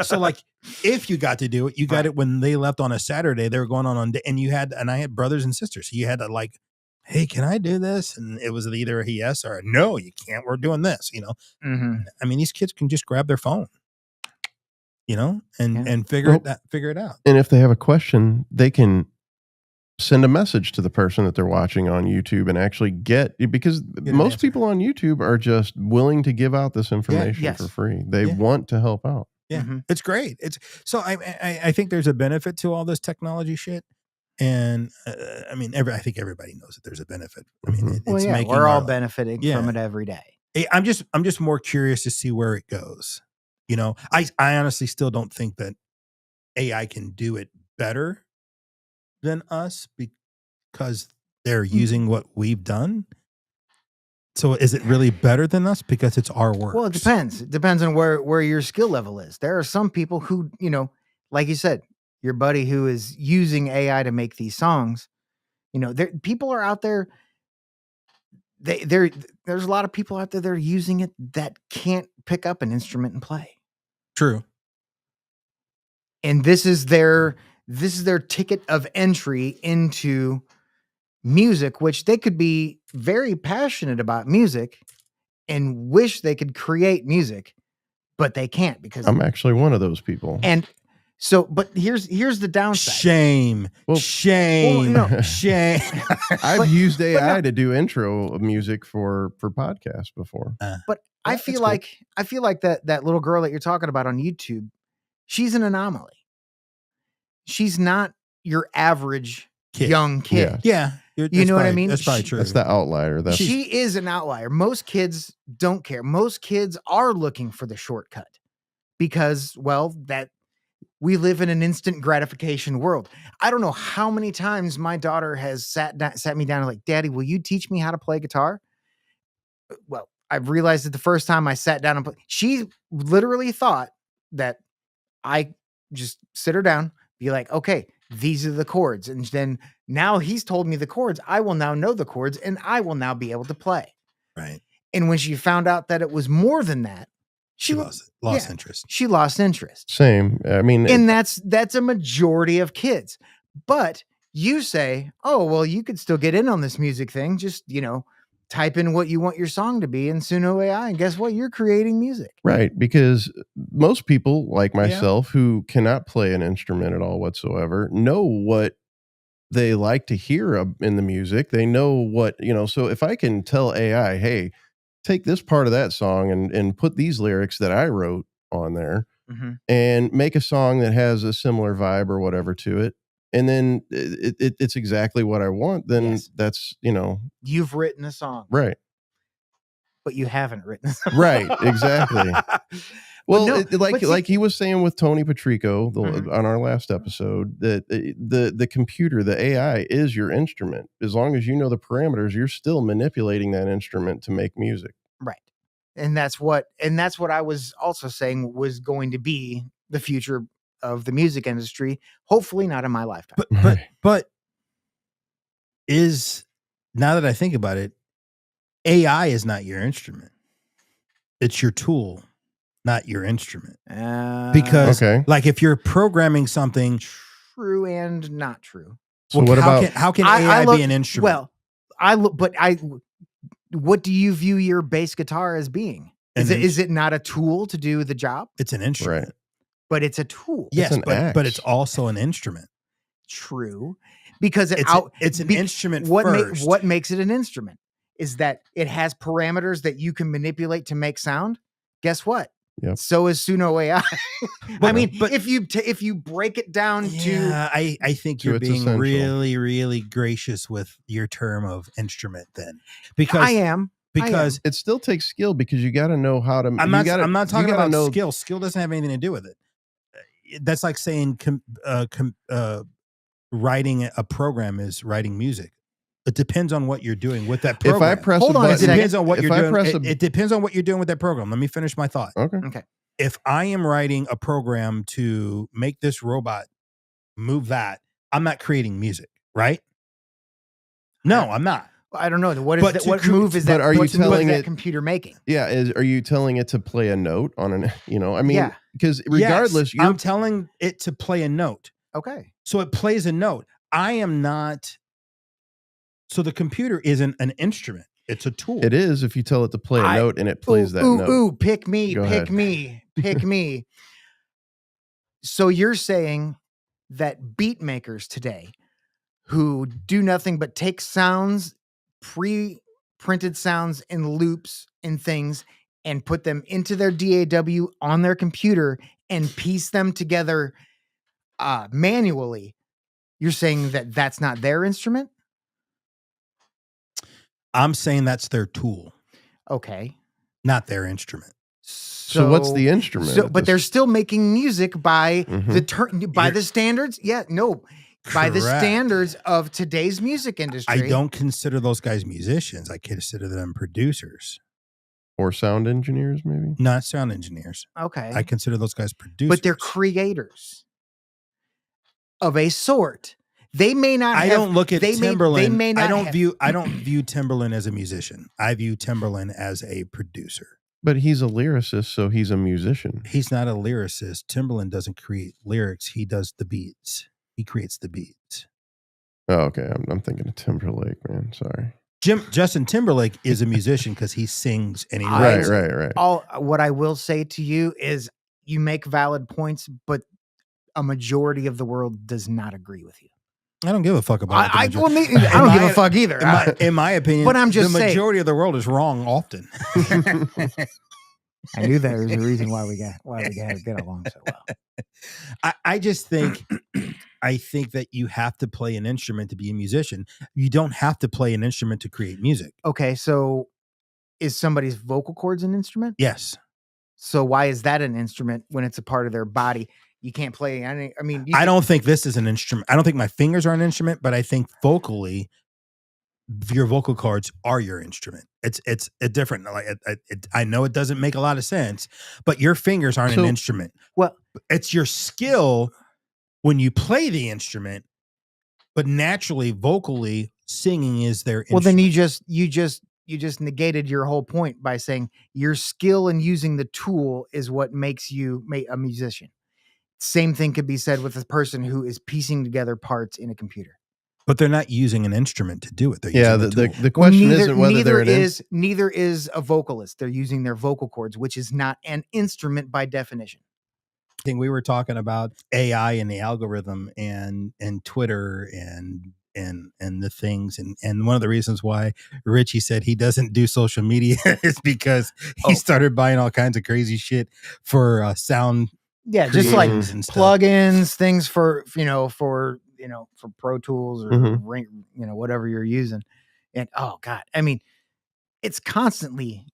So like, if you got to do it, you got it when they left on a Saturday. They were going on and I had brothers and sisters. So you had to like, hey, can I do this? And it was either a yes or a no, you can't. We're doing this. I mean, these kids can just grab their phone, and figure it out. And if they have a question, they can send a message to the person that they're watching on YouTube and actually because most people on YouTube are just willing to give out this information for free. They want to help out. Yeah, it's great. So I think there's a benefit to all this technology shit. And I mean, I think everybody knows that there's a benefit. I mean, we're all benefiting from it every day. I'm just more curious to see where it goes. I honestly still don't think that AI can do it better than us because they're using what we've done. So is it really better than us because it's our work? Well, it depends. It depends on where your skill level is. There are some people who, like you said, your buddy who is using AI to make these songs, people are out there. There's a lot of people out there that are using it that can't pick up an instrument and play. True. And this is their ticket of entry into music, which they could be very passionate about music and wish they could create music, but they can't because I'm actually one of those people. And so, but here's the downside. Shame. Shame. I've used AI to do intro music for podcasts before. But I feel like that little girl that you're talking about on YouTube, she's an anomaly. She's not your average young kid. Yeah. You know what I mean? That's probably true. That's the outlier. She is an outlier. Most kids don't care. Most kids are looking for the shortcut because, that we live in an instant gratification world. I don't know how many times my daughter has sat me down and like, Daddy, will you teach me how to play guitar? Well, I've realized that the first time I sat down and play, she literally thought that I just sit her down, be like, okay, these are the chords. And then now he's told me the chords. I will now know the chords and I will now be able to play. Right. And when she found out that it was more than that, she lost interest. She lost interest. Same. I mean, and that's a majority of kids. But you say, oh, well, you could still get in on this music thing. Just, type in what you want your song to be in Suno AI. And guess what? You're creating music. Right. Because most people like myself who cannot play an instrument at all whatsoever know what they like to hear in the music. They know what, so if I can tell AI, hey, take this part of that song and put these lyrics that I wrote on there and make a song that has a similar vibe or whatever to it. And then it's exactly what I want. Then that's, you've written a song. Right. But you haven't written a song. Right. Exactly. Well, like he was saying with Tony Patrico on our last episode, that the computer, the AI is your instrument. As long as you know the parameters, you're still manipulating that instrument to make music. Right. And that's what I was also saying was going to be the future of the music industry. Hopefully not in my lifetime. But now that I think about it, AI is not your instrument. It's your tool, not your instrument. Because like if you're programming something, true and not true. So what how can AI be an instrument? Well, what do you view your bass guitar as being? Is it not a tool to do the job? It's an instrument. Right. But it's a tool. Yes, but it's also an instrument. True. Because it's an instrument first. What makes it an instrument is that it has parameters that you can manipulate to make sound. Guess what? Yep. So is Suno AI. But- I mean, but- if you break it down to Yeah, I think To you're its being essential. really, really gracious with your term of instrument then. Because I am. because It still takes skill because you got to know how to. I'm not talking about know, skill. Skill doesn't have anything to do with it. That's like saying writing a program is writing music. It depends on what you're doing with that If program. I press Hold a on a button, it depends on what if you're I doing. press It depends on what you're doing with that program. Let me finish my thought. okay. If I am writing a program to make this robot move that, I'm not creating music, right? No, I'm not. I don't know. What is But that? to What cre- move is but that? are you what move is telling that it- computer making? Yeah, are you telling it to play a note on an? I mean, Yeah. because regardless, Yes, I'm telling it to play a note. Okay. So it plays a note. I am not. So the computer isn't an instrument. It's a tool. it is if you tell it to play a I- note and it plays that note. Ooh, pick me, Go pick ahead. me, pick me. So you're saying that beat makers today who do nothing but take sounds, pre-printed sounds and loops and things and put them into their DAW on their computer and piece them together manually, you're saying that that's not their instrument? I'm saying that's their tool, Okay. not their instrument. So what's the instrument? So, at but this- they're still making music by Mhm. by the standards. Yeah, no, by the Correct. standards of today's music industry. I don't consider those guys musicians. I consider them producers, or sound engineers, maybe. not sound engineers. Okay, I consider those guys producers. but they're creators of a sort. They may not. I have, don't look at they Timberland. May, they may not. I don't have- view Timberland as a musician. I view Timberland as a producer. But he's a lyricist, so he's a musician. He's not a lyricist. Timberland doesn't create lyrics. He does the beats. He creates the beats. Oh, okay. I'm thinking of Timberlake, man. Sorry. Justin Timberlake is a musician because he sings and he I- writes. Right. All what I will say to you is, you make valid points, but a majority of the world does not agree with you. I don't give a fuck about it. I don't give a fuck either. In my opinion, But I'm just the saying- majority of the world is wrong often. I knew there was a reason why we get along so well. I just think I think that you have to play an instrument to be a musician. You don't have to play an instrument to create music. Okay, so is somebody's vocal cords an instrument? Yes. So why is that an instrument when it's a part of their body? You can't play any. I mean, I don't think this is an instrument. I don't think my fingers are an instrument, but I think vocally, your vocal cords are your instrument. It's a different. Like I know it doesn't make a lot of sense, but your fingers aren't an So- instrument. Well, It's your skill when you play the instrument, but naturally, vocally, singing is their well, instrument. then you just negated your whole point by saying your skill in using the tool is what makes you a musician. Same thing could be said with a person who is piecing together parts in a computer. But they're not using an instrument to do it. They're Yeah. using a tool. The question neither, isn't whether they're neither is a vocalist. They're using their vocal cords, which is not an instrument by definition. Thing we were talking about AI and the algorithm and Twitter and the things and one of the reasons why Richie said he doesn't do social media is because he started buying all kinds of crazy shit for sound. Yeah, just like creators and stuff. plugins, things for Pro Tools or Mhm. whatever you're using. And oh god, I mean, it's constantly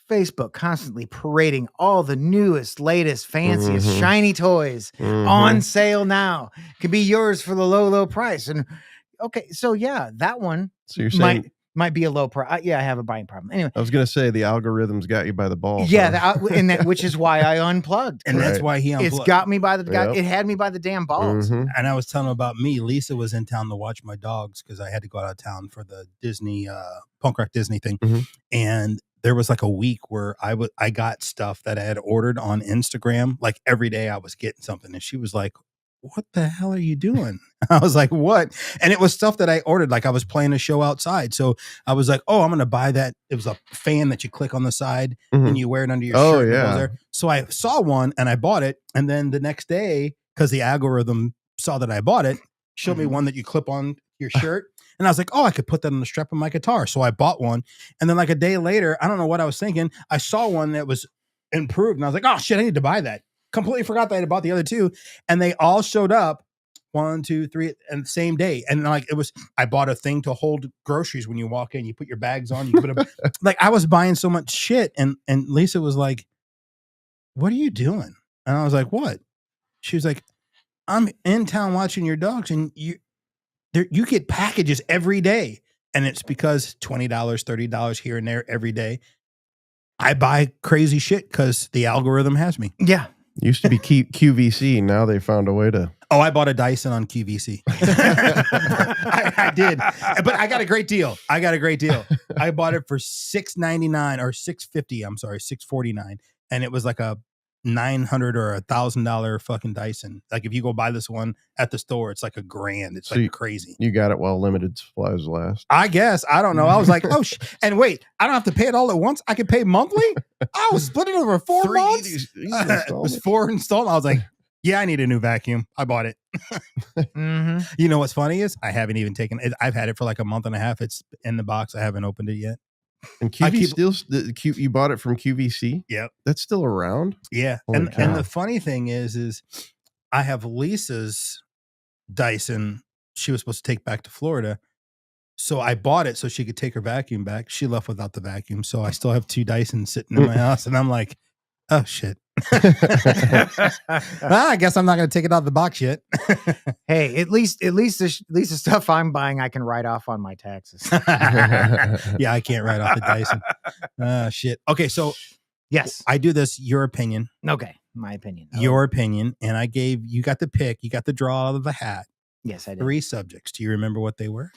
Facebook constantly parading all the newest, latest, fanciest, Mhm. shiny toys Mhm. on sale now. Can be yours for the low price. And okay, so yeah, that one So you're saying might be a low price. Yeah, I have a buying problem. Anyway, I was going to say the algorithms got you by the balls. yeah, huh? which is why I unplugged. And that's Right. why he It's unplugged. got me by the Yep. it had me by the damn balls. Mhm. And I was telling him about me. Lisa was in town to watch my dogs because I had to go out of town for the Disney punk rock Disney thing. Mhm. And there was like a week where I got stuff that I had ordered on Instagram. Like every day I was getting something. And she was like, what the hell are you doing? I was like, what? And it was stuff that I ordered. Like I was playing a show outside. So I was like, oh, I'm going to buy that. It was a fan that you click on the side Mhm. and you wear it under your Oh, shirt. and it goes yeah. there. So I saw one and I bought it. And then the next day, because the algorithm saw that I bought it, showed me Mhm. one that you clip on your shirt. And I was like, oh, I could put that on the strap of my guitar. So I bought one. And then like a day later, I don't know what I was thinking. I saw one that improved. And I was like, oh shit, I need to buy that. Completely forgot that I had bought the other two. And they all showed up 1, 2, 3, and the same day. And like I bought a thing to hold groceries when you walk in. You put your bags on, you put like I was buying so much shit. And Lisa was like, what are you doing? And I was like, what? She was like, I'm in town watching your dogs, and you get packages every day. And it's because $20, $30 here and there every day. I buy crazy shit because the algorithm has me. Yeah. Used to be QVC. Now they found a way to. Oh, I bought a Dyson on QVC. I did, but I got a great deal. I bought it for $6.99 or $6.50. I'm sorry, $6.49, and it was like a $900 or $1,000 fucking Dyson. Like if you go buy this one at the store, it's like $1,000. It's like crazy. You got it while limited supplies last. I guess. I don't know. I was like, oh, and wait, I don't have to pay it all at once. I can pay monthly. I was split it over 4 months. It was 4 installments. I was like, yeah, I need a new vacuum. I bought it. Mm-hmm. You know what's funny is I haven't even taken it. I've had it for like a month and a half. It's in the box. I haven't opened it yet. And you bought it from QVC? Yep. That's still around? Yeah. And the funny thing is I have Lisa's Dyson. She was supposed to take back to Florida. So I bought it so she could take her vacuum back. She left without the vacuum. So I still have 2 Dysons sitting in my house. And I'm like, oh shit. I guess I'm not going to take it out of the box yet. Hey, at least the stuff I'm buying, I can write off on my taxes. Yeah, I can't write off the Dyson. Shit. Okay, so yes, I do this. Your opinion. Okay, my opinion. Your opinion, and you got the pick. You got the draw out of the hat. Yes, I did. 3 subjects. Do you remember what they were?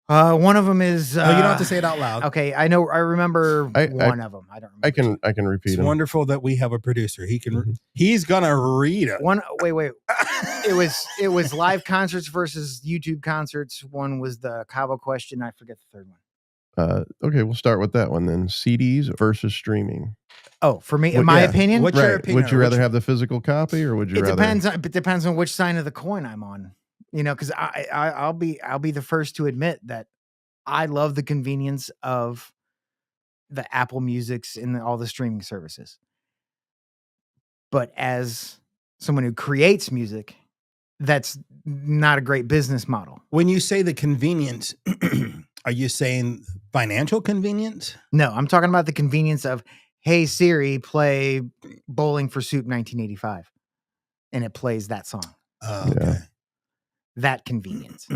One of them is. No, you don't have to say it out loud. Okay, I know. I remember one of them. I don't remember. I can repeat. It's wonderful that we have a producer. He can. He's gonna read it. Wait. It was live concerts versus YouTube concerts. One was the Cavo question. I forget the third one. Okay, we'll start with that one then. CDs versus streaming. Oh, for me, in my opinion, what's your opinion? Would you rather have the physical copy, or would you rather? It depends on which side of the coin I'm on. You know, because I'll be the first to admit that I love the convenience of the Apple Musics and all the streaming services. But as someone who creates music, that's not a great business model. When you say the convenience, are you saying financial convenience? No, I'm talking about the convenience of, hey Siri, play Bowling for Soup 1985, and it plays that song. Okay. Yeah. That convenience.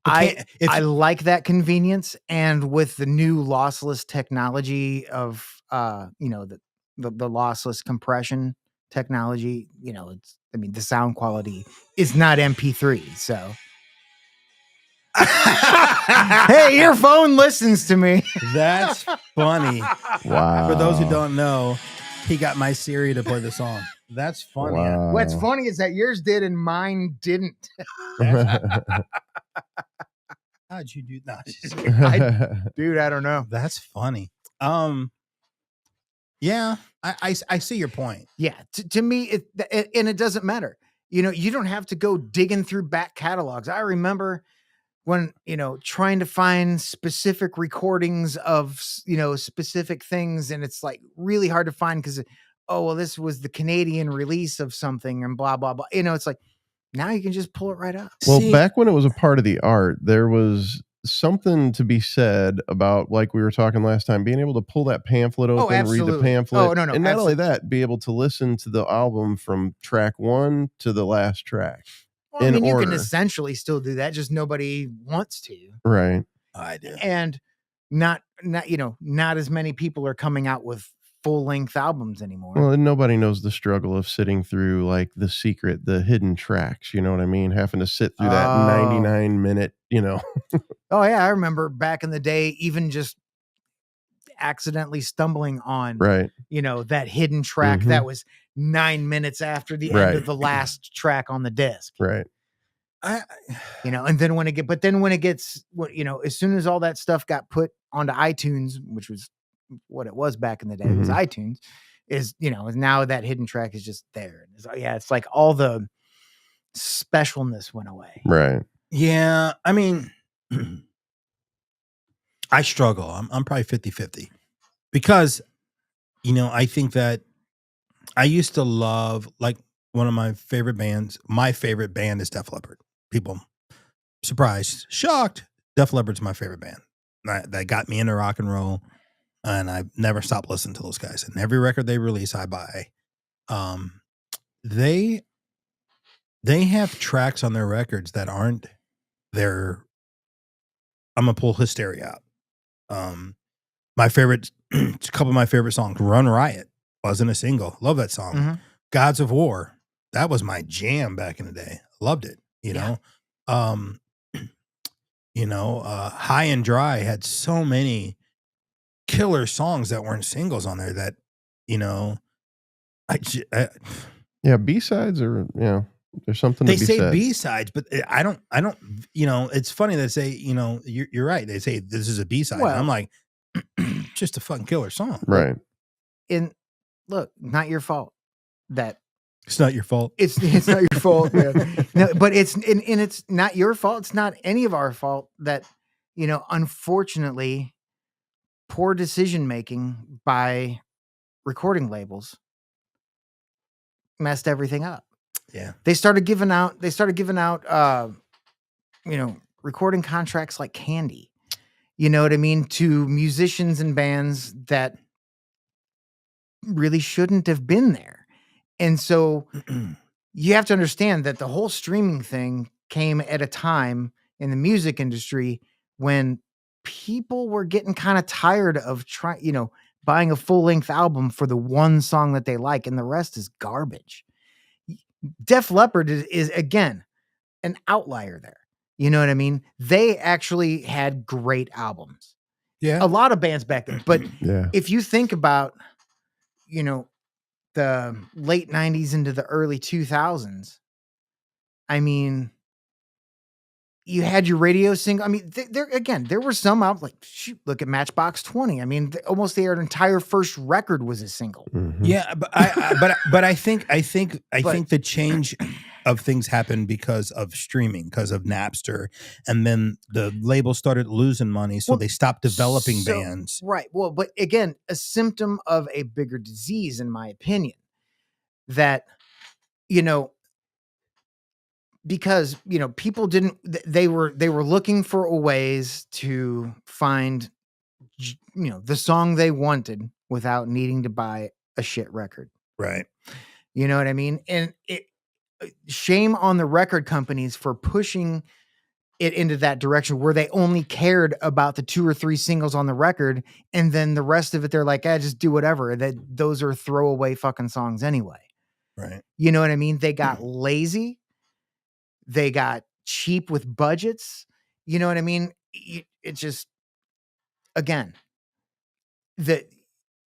I like that convenience, and with the new lossless technology of the lossless compression technology, the sound quality is not MP3, so hey, your phone listens to me. That's funny. Wow. For those who don't know, he got my Siri to play the song. That's funny. Wow. What's funny is that yours did and mine didn't. How'd you do that? Dude, I don't know. That's funny. Yeah, I see your point. Yeah, to me, and it doesn't matter. You don't have to go digging through back catalogs. I remember when, trying to find specific recordings of, specific things, and it's like really hard to find because, this was the Canadian release of something and blah, blah, blah. It's like, now you can just pull it right up. Well, back when it was a part of the art, there was something to be said about, like we were talking last time, being able to pull that pamphlet open, read the pamphlet. Oh, no, and not only that, be able to listen to the album from track 1 to the last track. Well, you can essentially still do that, just nobody wants to. Right. I do. And not as many people are coming out with full-length albums anymore. Well, and nobody knows the struggle of sitting through like the hidden tracks, you know what I mean? Having to sit through that 99-minute, Oh yeah, I remember back in the day, even just accidentally stumbling on that hidden track that was 9 minutes after the end of the last track on the disc. Right. And then when it gets, as soon as all that stuff got put onto iTunes, which was what it was back in the day, it was iTunes, is now that hidden track is just there. It's like all the specialness went away. Right. Yeah. I mean, I struggle. I'm probably 50-50 because I think that I used to love, like, one of my favorite bands. My favorite band is Def Leppard. People surprised, shocked. Def Leppard's my favorite band. That got me into rock and roll, and I've never stopped listening to those guys. And every record they release, I buy. Um, they they have tracks on their records that aren't their. I'm gonna pull Hysteria out. My favorite, a couple of my favorite songs. Run Riot wasn't a single. Love that song. Mhm. Gods of War. That was my jam back in the day. Loved it. Um, High and Dry had so many killer songs that weren't singles on there that, you know, Yeah, B-sides are, there's something to they be say said. B-sides, but I don't, it's funny they say, you're right. They say this is a B-side. Well- and I'm like, just a fucking killer song. Right. And look, not your fault that It's not your fault. it's not your fault. Yeah. No, but it's not your fault. It's not any of our fault that, unfortunately, poor decision making by recording labels messed everything up. Yeah. They started giving out recording contracts like candy. You know what I mean? To musicians and bands that really shouldn't have been there. And so you have to understand that the whole streaming thing came at a time in the music industry when people were getting kind of tired of buying a full-length album for the one song that they like and the rest is garbage. Def Leppard is again an outlier there. You know what I mean? They actually had great albums. Yeah. A lot of bands back then. But Yeah. if you think about, the late 90s into the early 2000s, I mean, you had your radio single. I mean, there were some out like, shoot, look at Matchbox 20. I mean, almost their entire first record was a single. Mhm. Yeah, but I think the change of things happened because of streaming, because of Napster, and then the label started losing money, so Well, they stopped developing so- bands. Right. Well, but again, a symptom of a bigger disease, in my opinion, that, because, people didn't, they were looking for ways to find, the song they wanted without needing to buy a shit record. Right. You know what I mean? And shame on the record companies for pushing it into that direction where they only cared about the 2 or 3 singles on the record. And then the rest of it, they're like, just do whatever. Those are throwaway fucking songs anyway. Right. You know what I mean? They got lazy. They got cheap with budgets. You know what I mean? It just, again, that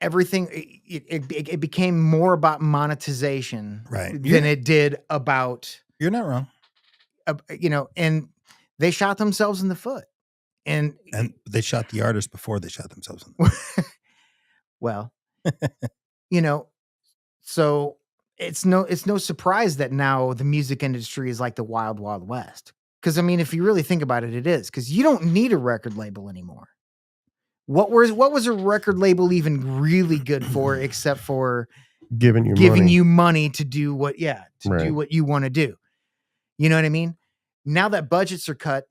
everything, it became more about monetization Right. than it did about, You're not wrong. and they shot themselves in the foot. And they shot the artist before they shot themselves in the foot. well, so it's no surprise that now the music industry is like the wild, wild west. Because I mean, if you really think about it, it is, because you don't need a record label anymore. What was a record label even really good for, except for Giving giving money. you money to do what, Right. do what you want to do. You know what I mean? Now that budgets are cut,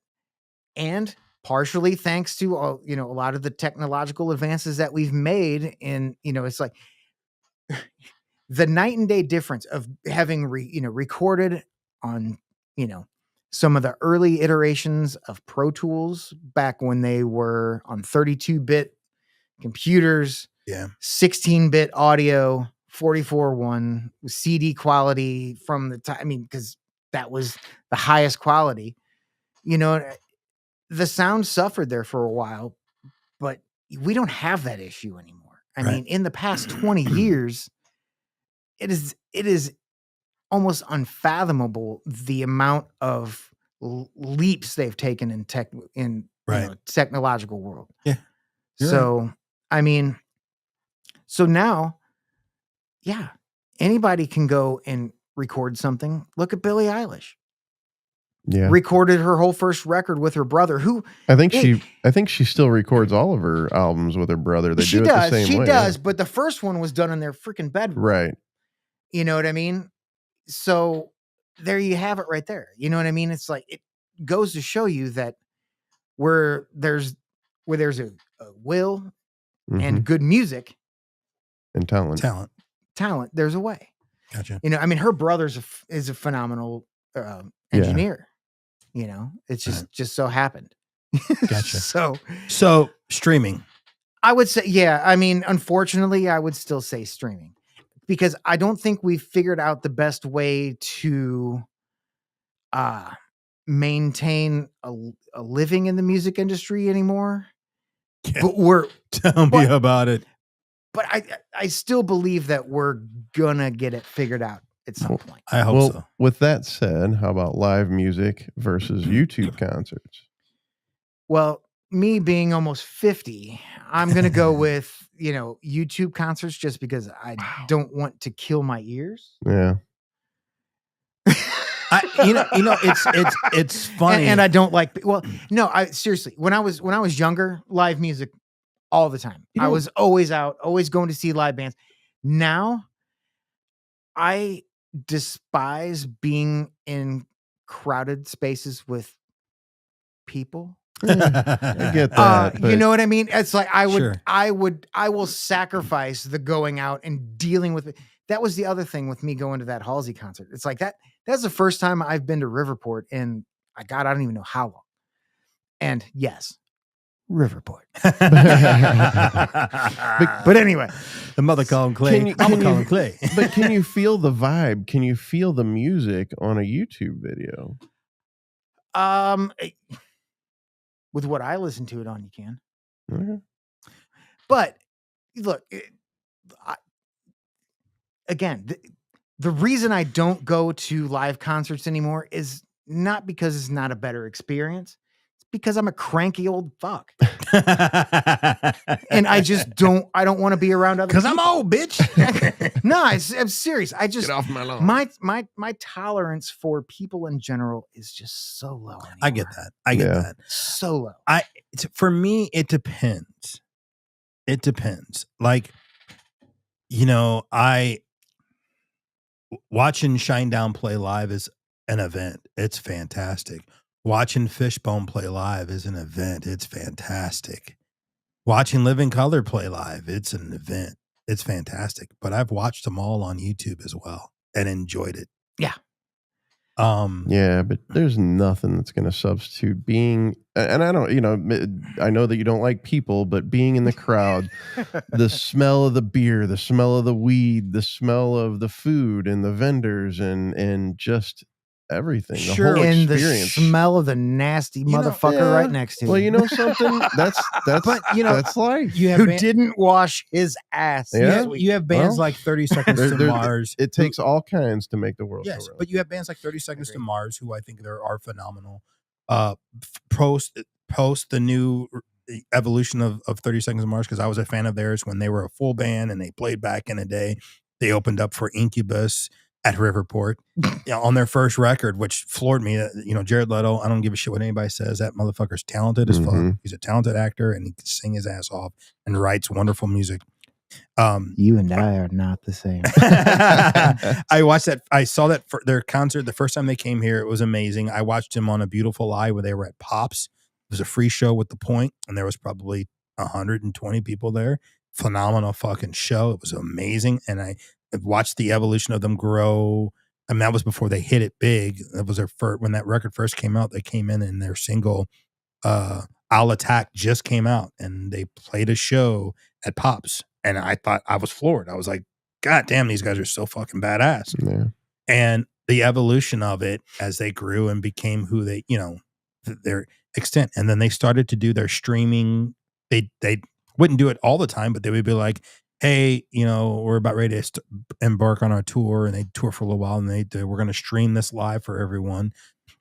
and partially thanks to all, a lot of the technological advances that we've made in, it's like the night and day difference of having recorded on, some of the early iterations of Pro Tools back when they were on 32-bit computers, Yeah. 16-bit audio, 44.1 CD quality from the time. I mean, because that was the highest quality. The sound suffered there for a while, but we don't have that issue anymore. I Right. mean, in the past 20 years, it is almost unfathomable the amount of leaps they've taken in Right. technological world. Yeah. You're So, I mean, so now, anybody can go and record something. Look at Billie Eilish. recorded her whole first record with her brother, who I think she still records all of her albums with her brother. They do it the same way. She does, but the first one was done in their freaking bedroom. Right. You know what I mean? So there you have it right there. You know what I mean? It's like, it goes to show you that where there's a will and good music and talent, there's a way. Gotcha. You know, I mean, her brother's is a phenomenal engineer. You know, it's just so happened. Gotcha. So streaming. I would say, yeah. I mean, unfortunately, I would still say streaming, because I don't think we've figured out the best way to maintain a living in the music industry anymore. Yeah. But tell me about it. But I still believe that we're gonna get it figured out at some point. I hope so. With that said, how about live music versus YouTube concerts? Well, me being almost 50, I'm gonna go with, you know, YouTube concerts, just because I don't want to kill my ears. Yeah. It's funny, and I don't like. Well, no, seriously. When I was younger, live music all the time. I was always out, always going to see live bands. Now, I despise being in crowded spaces with people. I get that. You know what I mean? It's like I will sacrifice the going out and dealing with it. That was the other thing with me going to that Halsey concert. It's like that's the first time I've been to Riverport in, I don't even know how long. And yes, Riverport. but anyway, the mother call him Clay. I'm gonna call him Clay. But can you feel the vibe? Can you feel the music on a YouTube video? With what I listen to it on, you can. Okay. But look, again, the reason I don't go to live concerts anymore is not because it's not a better experience. It's because I'm a cranky old fuck. And I don't want to be around other people. Because I'm old, bitch. No, I'm serious. I just, get off my lawn. My tolerance for people in general is just so low anymore. I get that. I get that. So low. For me, it depends. It depends. Like, you know, watching Shinedown play live is an event. It's fantastic. Watching Fishbone play live is an event. It's fantastic. Watching Living Color play live, it's an event. It's fantastic. But I've watched them all on YouTube as well and enjoyed it. Yeah. Yeah, but there's nothing that's going to substitute being, and I don't, you know, I know that you don't like people, but being in the crowd, the smell of the beer, the smell of the weed, the smell of the food and the vendors and just everything. The whole and experience. The smell of the nasty motherfucker right next to you. Well, you know something? That's but you know, that's life. You have who didn't wash his ass. Yeah. You have bands like 30 Seconds to Mars. It takes all kinds to make the world go round. But you have bands like 30 Seconds to Mars, who I think are phenomenal. Post the new evolution of 30 Seconds to Mars, because I was a fan of theirs when they were a full band and they played back in the day. They opened up for Incubus at Riverport, on their first record, which floored me. You know, Jared Leto, I don't give a shit what anybody says. That motherfucker's talented as fuck. He's a talented actor and he can sing his ass off and writes wonderful music. You and I are not the same. I watched that. I saw that for their concert the first time they came here. It was amazing. I watched him on A Beautiful Lie where they were at Pops. It was a free show with The Point, and there was probably 120 people there. Phenomenal fucking show. It was amazing. And I watched the evolution of them grow. I mean, that was before they hit it big. That was their first, when that record first came out, they came in and their single, I'll Attack, just came out, and they played a show at Pops. And I thought, I was floored. I was like, God damn, these guys are so fucking badass. Yeah. And the evolution of it as they grew and became who they, you know, their extent. And then they started to do their streaming. They wouldn't do it all the time, but they would be like, hey, you know, we're about ready to embark on our tour, and they tour for a little while, and we're going to stream this live for everyone.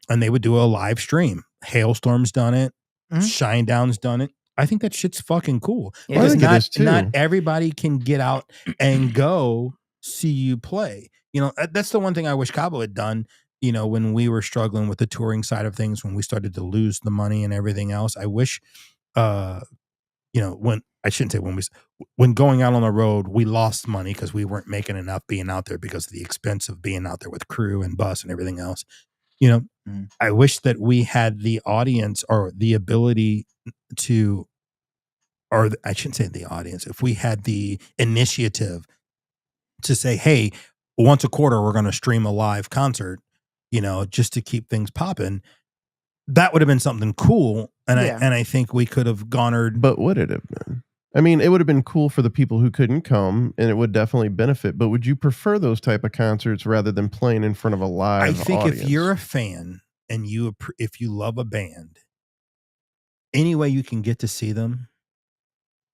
And they would do a live stream. Hailstorm's done it. Shinedown's done it. I think that shit's fucking cool. Yeah, because not everybody can get out and go see you play. You know, that's the one thing I wish Cabo had done. when we were struggling with the touring side of things, when we started to lose the money and everything else, I wish, when I shouldn't say when going out on the road, we lost money because we weren't making enough being out there because of the expense of being out there with crew and bus and everything else. I wish that we had the audience or the ability to, or I shouldn't say the audience, if we had the initiative to say, hey, once a quarter, we're going to stream a live concert, just to keep things popping. That would have been something cool. And I think we could have garnered. But would it have been? I mean, it would have been cool for the people who couldn't come, and it would definitely benefit. But would you prefer those type of concerts rather than playing in front of a live audience? I think if you're a if you love a band, any way you can get to see them,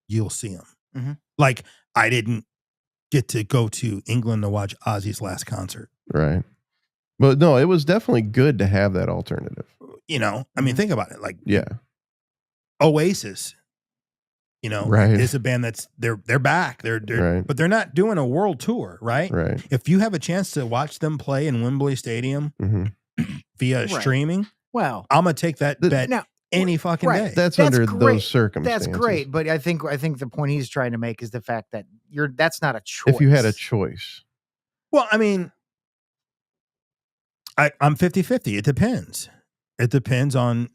you'll see them. Mm-hmm. Like, I didn't get to go to England to watch Ozzy's last concert. Right. But no, it was definitely good to have that alternative. I mean, think about it. Like, yeah, Oasis, right, is a band that's they're back. They're right. But they're not doing a world tour, right? Right. If you have a chance to watch them play in Wembley Stadium via streaming, well, I'm gonna take that bet any fucking day. That's under great. Those circumstances. That's great, but I think the point he's trying to make is the fact that that's not a choice. If you had a choice, well, I mean, I'm 50-50. It depends. It depends on,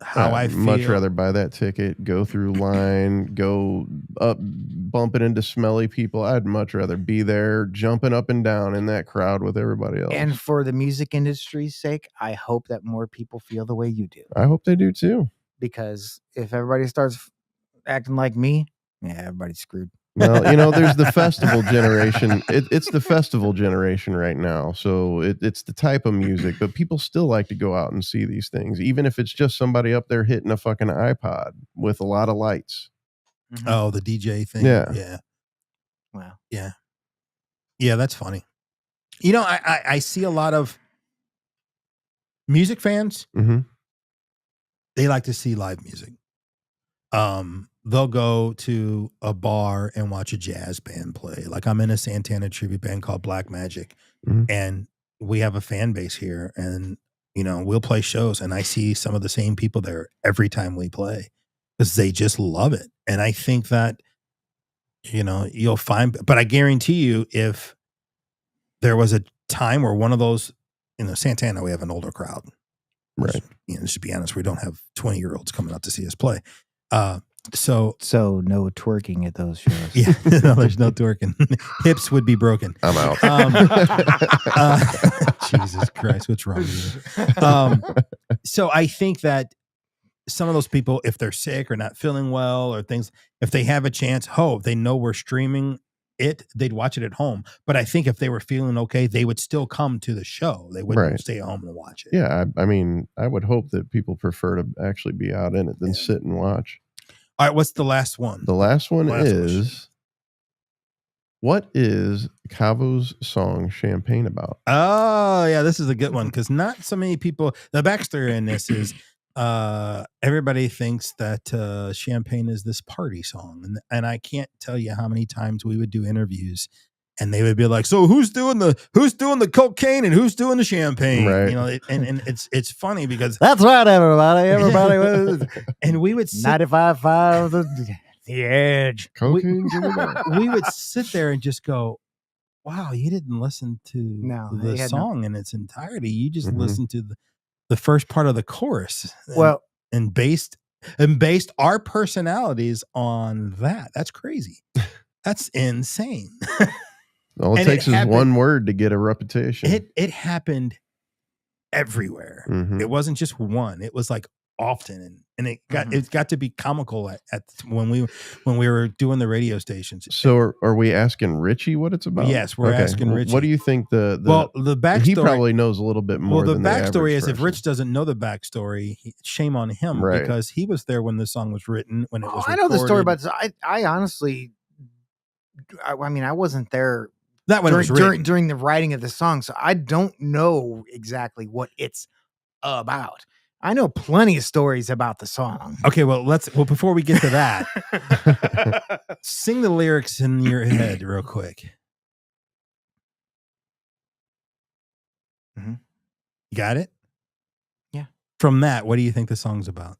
how I feel. Much rather buy that ticket, go through line, go up, bumping into smelly people. I'd much rather be there, jumping up and down in that crowd with everybody else. And for the music industry's sake, I hope that more people feel the way you do. I hope they do too. Because if everybody starts acting like me, everybody's screwed. Well, there's the festival generation. It's the festival generation right now. So it's the type of music, but people still like to go out and see these things, even if it's just somebody up there hitting a fucking iPod with a lot of lights. Mm-hmm. Oh, the DJ thing. Yeah. Wow. Yeah. Yeah, that's funny. I see a lot of music fans. Mm-hmm. They like to see live music. They'll go to a bar and watch a jazz band play. Like, I'm in a Santana tribute band called Black Magic, and we have a fan base here, and we'll play shows, and I see some of the same people there every time we play because they just love it. And I think that you'll find, but I guarantee you, if there was a time where one of those, Santana, we have an older crowd, right? Just to be honest, we don't have 20-year-olds coming out to see us play. So no twerking at those shows. Yeah, no, there's no twerking. Hips would be broken. I'm out. Jesus Christ, what's wrong with you? So I think that some of those people, if they're sick or not feeling well or things, if they have a chance, they know we're streaming it, they'd watch it at home. But I think if they were feeling okay, they would still come to the show. They wouldn't stay at home and watch it. Yeah, I mean, I would hope that people prefer to actually be out in it than sit and watch. All right, what's the last one? The last one is, what is Cavo's song Champagne about? Oh, yeah, this is a good one because not so many people, the backstory in this is everybody thinks that Champagne is this party song. And I can't tell you how many times we would do interviews and they would be like, so who's doing the cocaine and who's doing the champagne? Right. And it's funny because that's right, everybody was, and we would 95.5 the edge. Cocaine's we would sit there and just go, wow, you didn't listen to the song in its entirety. You just listened to the first part of the chorus. And based our personalities on that. That's crazy. That's insane. All it takes is one word to get a reputation. It happened everywhere. It wasn't just one. It was like often, and it got to be comical at when we were doing the radio stations. So are we asking Richie what it's about? Yes, we're asking Richie. What do you think the backstory? He probably knows a little bit more. Well, the than backstory is person. If Rich doesn't know the backstory, shame on him because he was there when the song was written. When it was recorded. I know the story, but I honestly, I mean, I wasn't there. That when during the writing of the song, so I don't know exactly what it's about. I know plenty of stories about the song. Okay, well before we get to that, sing the lyrics in your head real quick. got it? Yeah. From that, what do you think the song's about?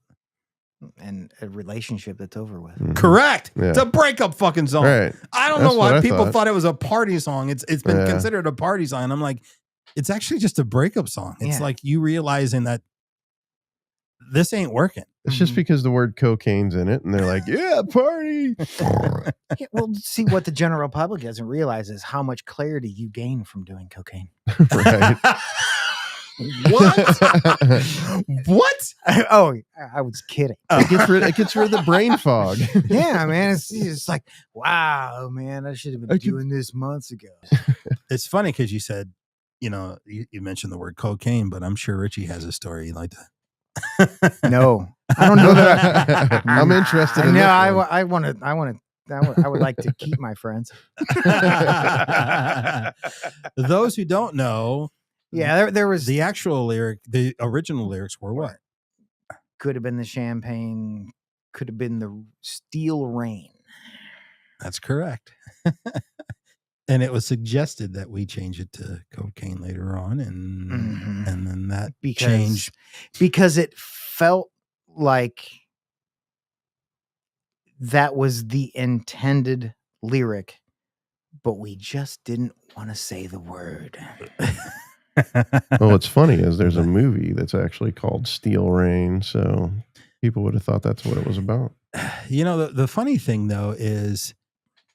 And a relationship that's over with. Mhm. Correct. Yeah. It's a breakup fucking song. Right. I don't That's know what why I people thought. thought it was a party song. It's been Yeah. considered a party song. I'm like, it's actually just a breakup song. It's Yeah. like you realizing that this ain't working. It's just because the word cocaine's in it, and they're like, "Yeah, party." Yeah, well, see, what the general public doesn't realize is how much clarity you gain from doing cocaine. Right. What? What? Oh, I was kidding. It gets rid of the brain fog. Yeah, man. It's like, wow, man, I should have been doing this months ago. It's funny because you said, you mentioned the word cocaine, but I'm sure Richie has a story you'd like to. No, I don't know that. I'm interested in No, this one. I would like to keep my friends. Those who don't know, Yeah, there was the actual the original lyrics were what? Could have been the champagne, could have been the steel rain. That's correct. And it was suggested that we change it to cocaine later on, and then that changed because it felt like that was the intended lyric, but we just didn't want to say the word. Well, what's funny is there's a movie that's actually called Steel Rain, so people would have thought that's what it was about. The funny thing though is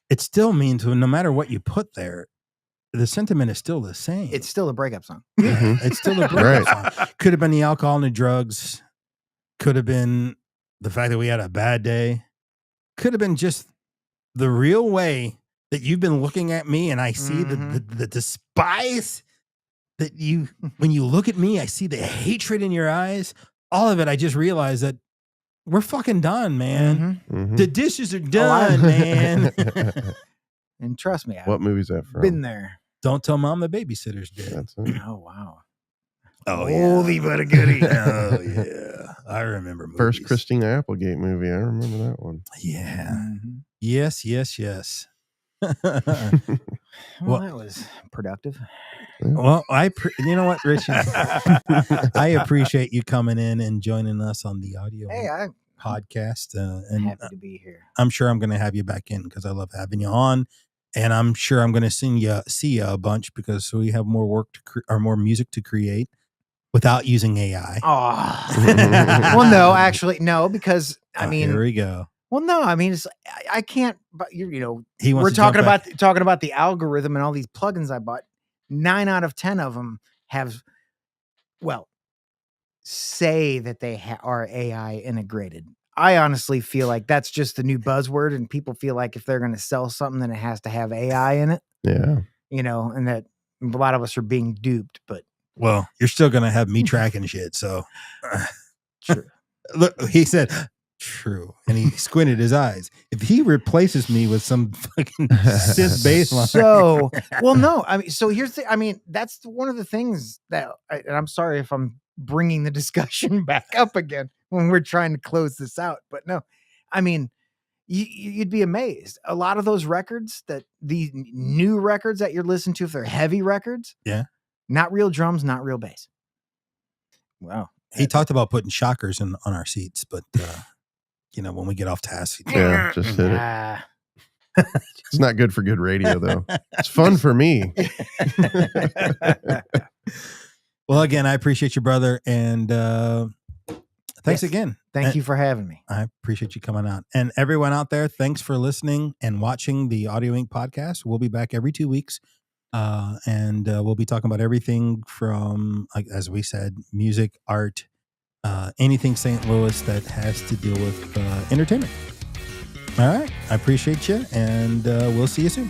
it still means no matter what you put there, the sentiment is still the same. It's still a breakup song. It's still a breakup song. Could have been the alcohol and the drugs. Could have been the fact that we had a bad day. Could have been just the real way that you've been looking at me, and I see the despise that you, when you look at me, I see the hatred in your eyes. All of it, I just realized that we're fucking done, man. The dishes are done, man. And trust me, What movie's that from? Been there. Don't tell mom the babysitter's dead. That's it. Oh, wow. Oh, Holy but a goodie. Oh, yeah. I remember movies. First Christina Applegate movie. I remember that one. Yeah. Yes. Well, that was productive. Well, you know what, Richie? I appreciate you coming in and joining us on the audio podcast. I'm happy to be here. I'm sure I'm going to have you back in because I love having you on. And I'm sure I'm going to see you a bunch because we have more work or more music to create without using AI. Oh, well, no, actually, no, because I mean, here we go. Well, no, I mean, I can't. But we're talking about the algorithm and all these plugins I bought. 9 out of 10 of them have, say that they are AI integrated. I honestly feel like that's just the new buzzword, and people feel like if they're going to sell something, then it has to have AI in it. Yeah, and that a lot of us are being duped. But you're still going to have me tracking shit. So, true. Look, he said. True. And he squinted his eyes. If he replaces me with some fucking synth bass line. So, no, I mean, that's one of the things that, and I'm sorry if I'm bringing the discussion back up again when we're trying to close this out, but no, I mean, you'd be amazed. A lot of those records the new records that you're listening to, if they're heavy records, not real drums, not real bass. Wow. He talked about putting shockers on our seats, but, when we get off task. Just hit it. It's not good for good radio, though. It's fun for me. Well, again, I appreciate you, brother. And thanks again. Thank you for having me. I appreciate you coming out. And everyone out there, thanks for listening and watching the Audio Inc. podcast. We'll be back every 2 weeks. And we'll be talking about everything from, like, as we said, music, art, anything St. Louis that has to deal with entertainment. All right. I appreciate you, and we'll see you soon.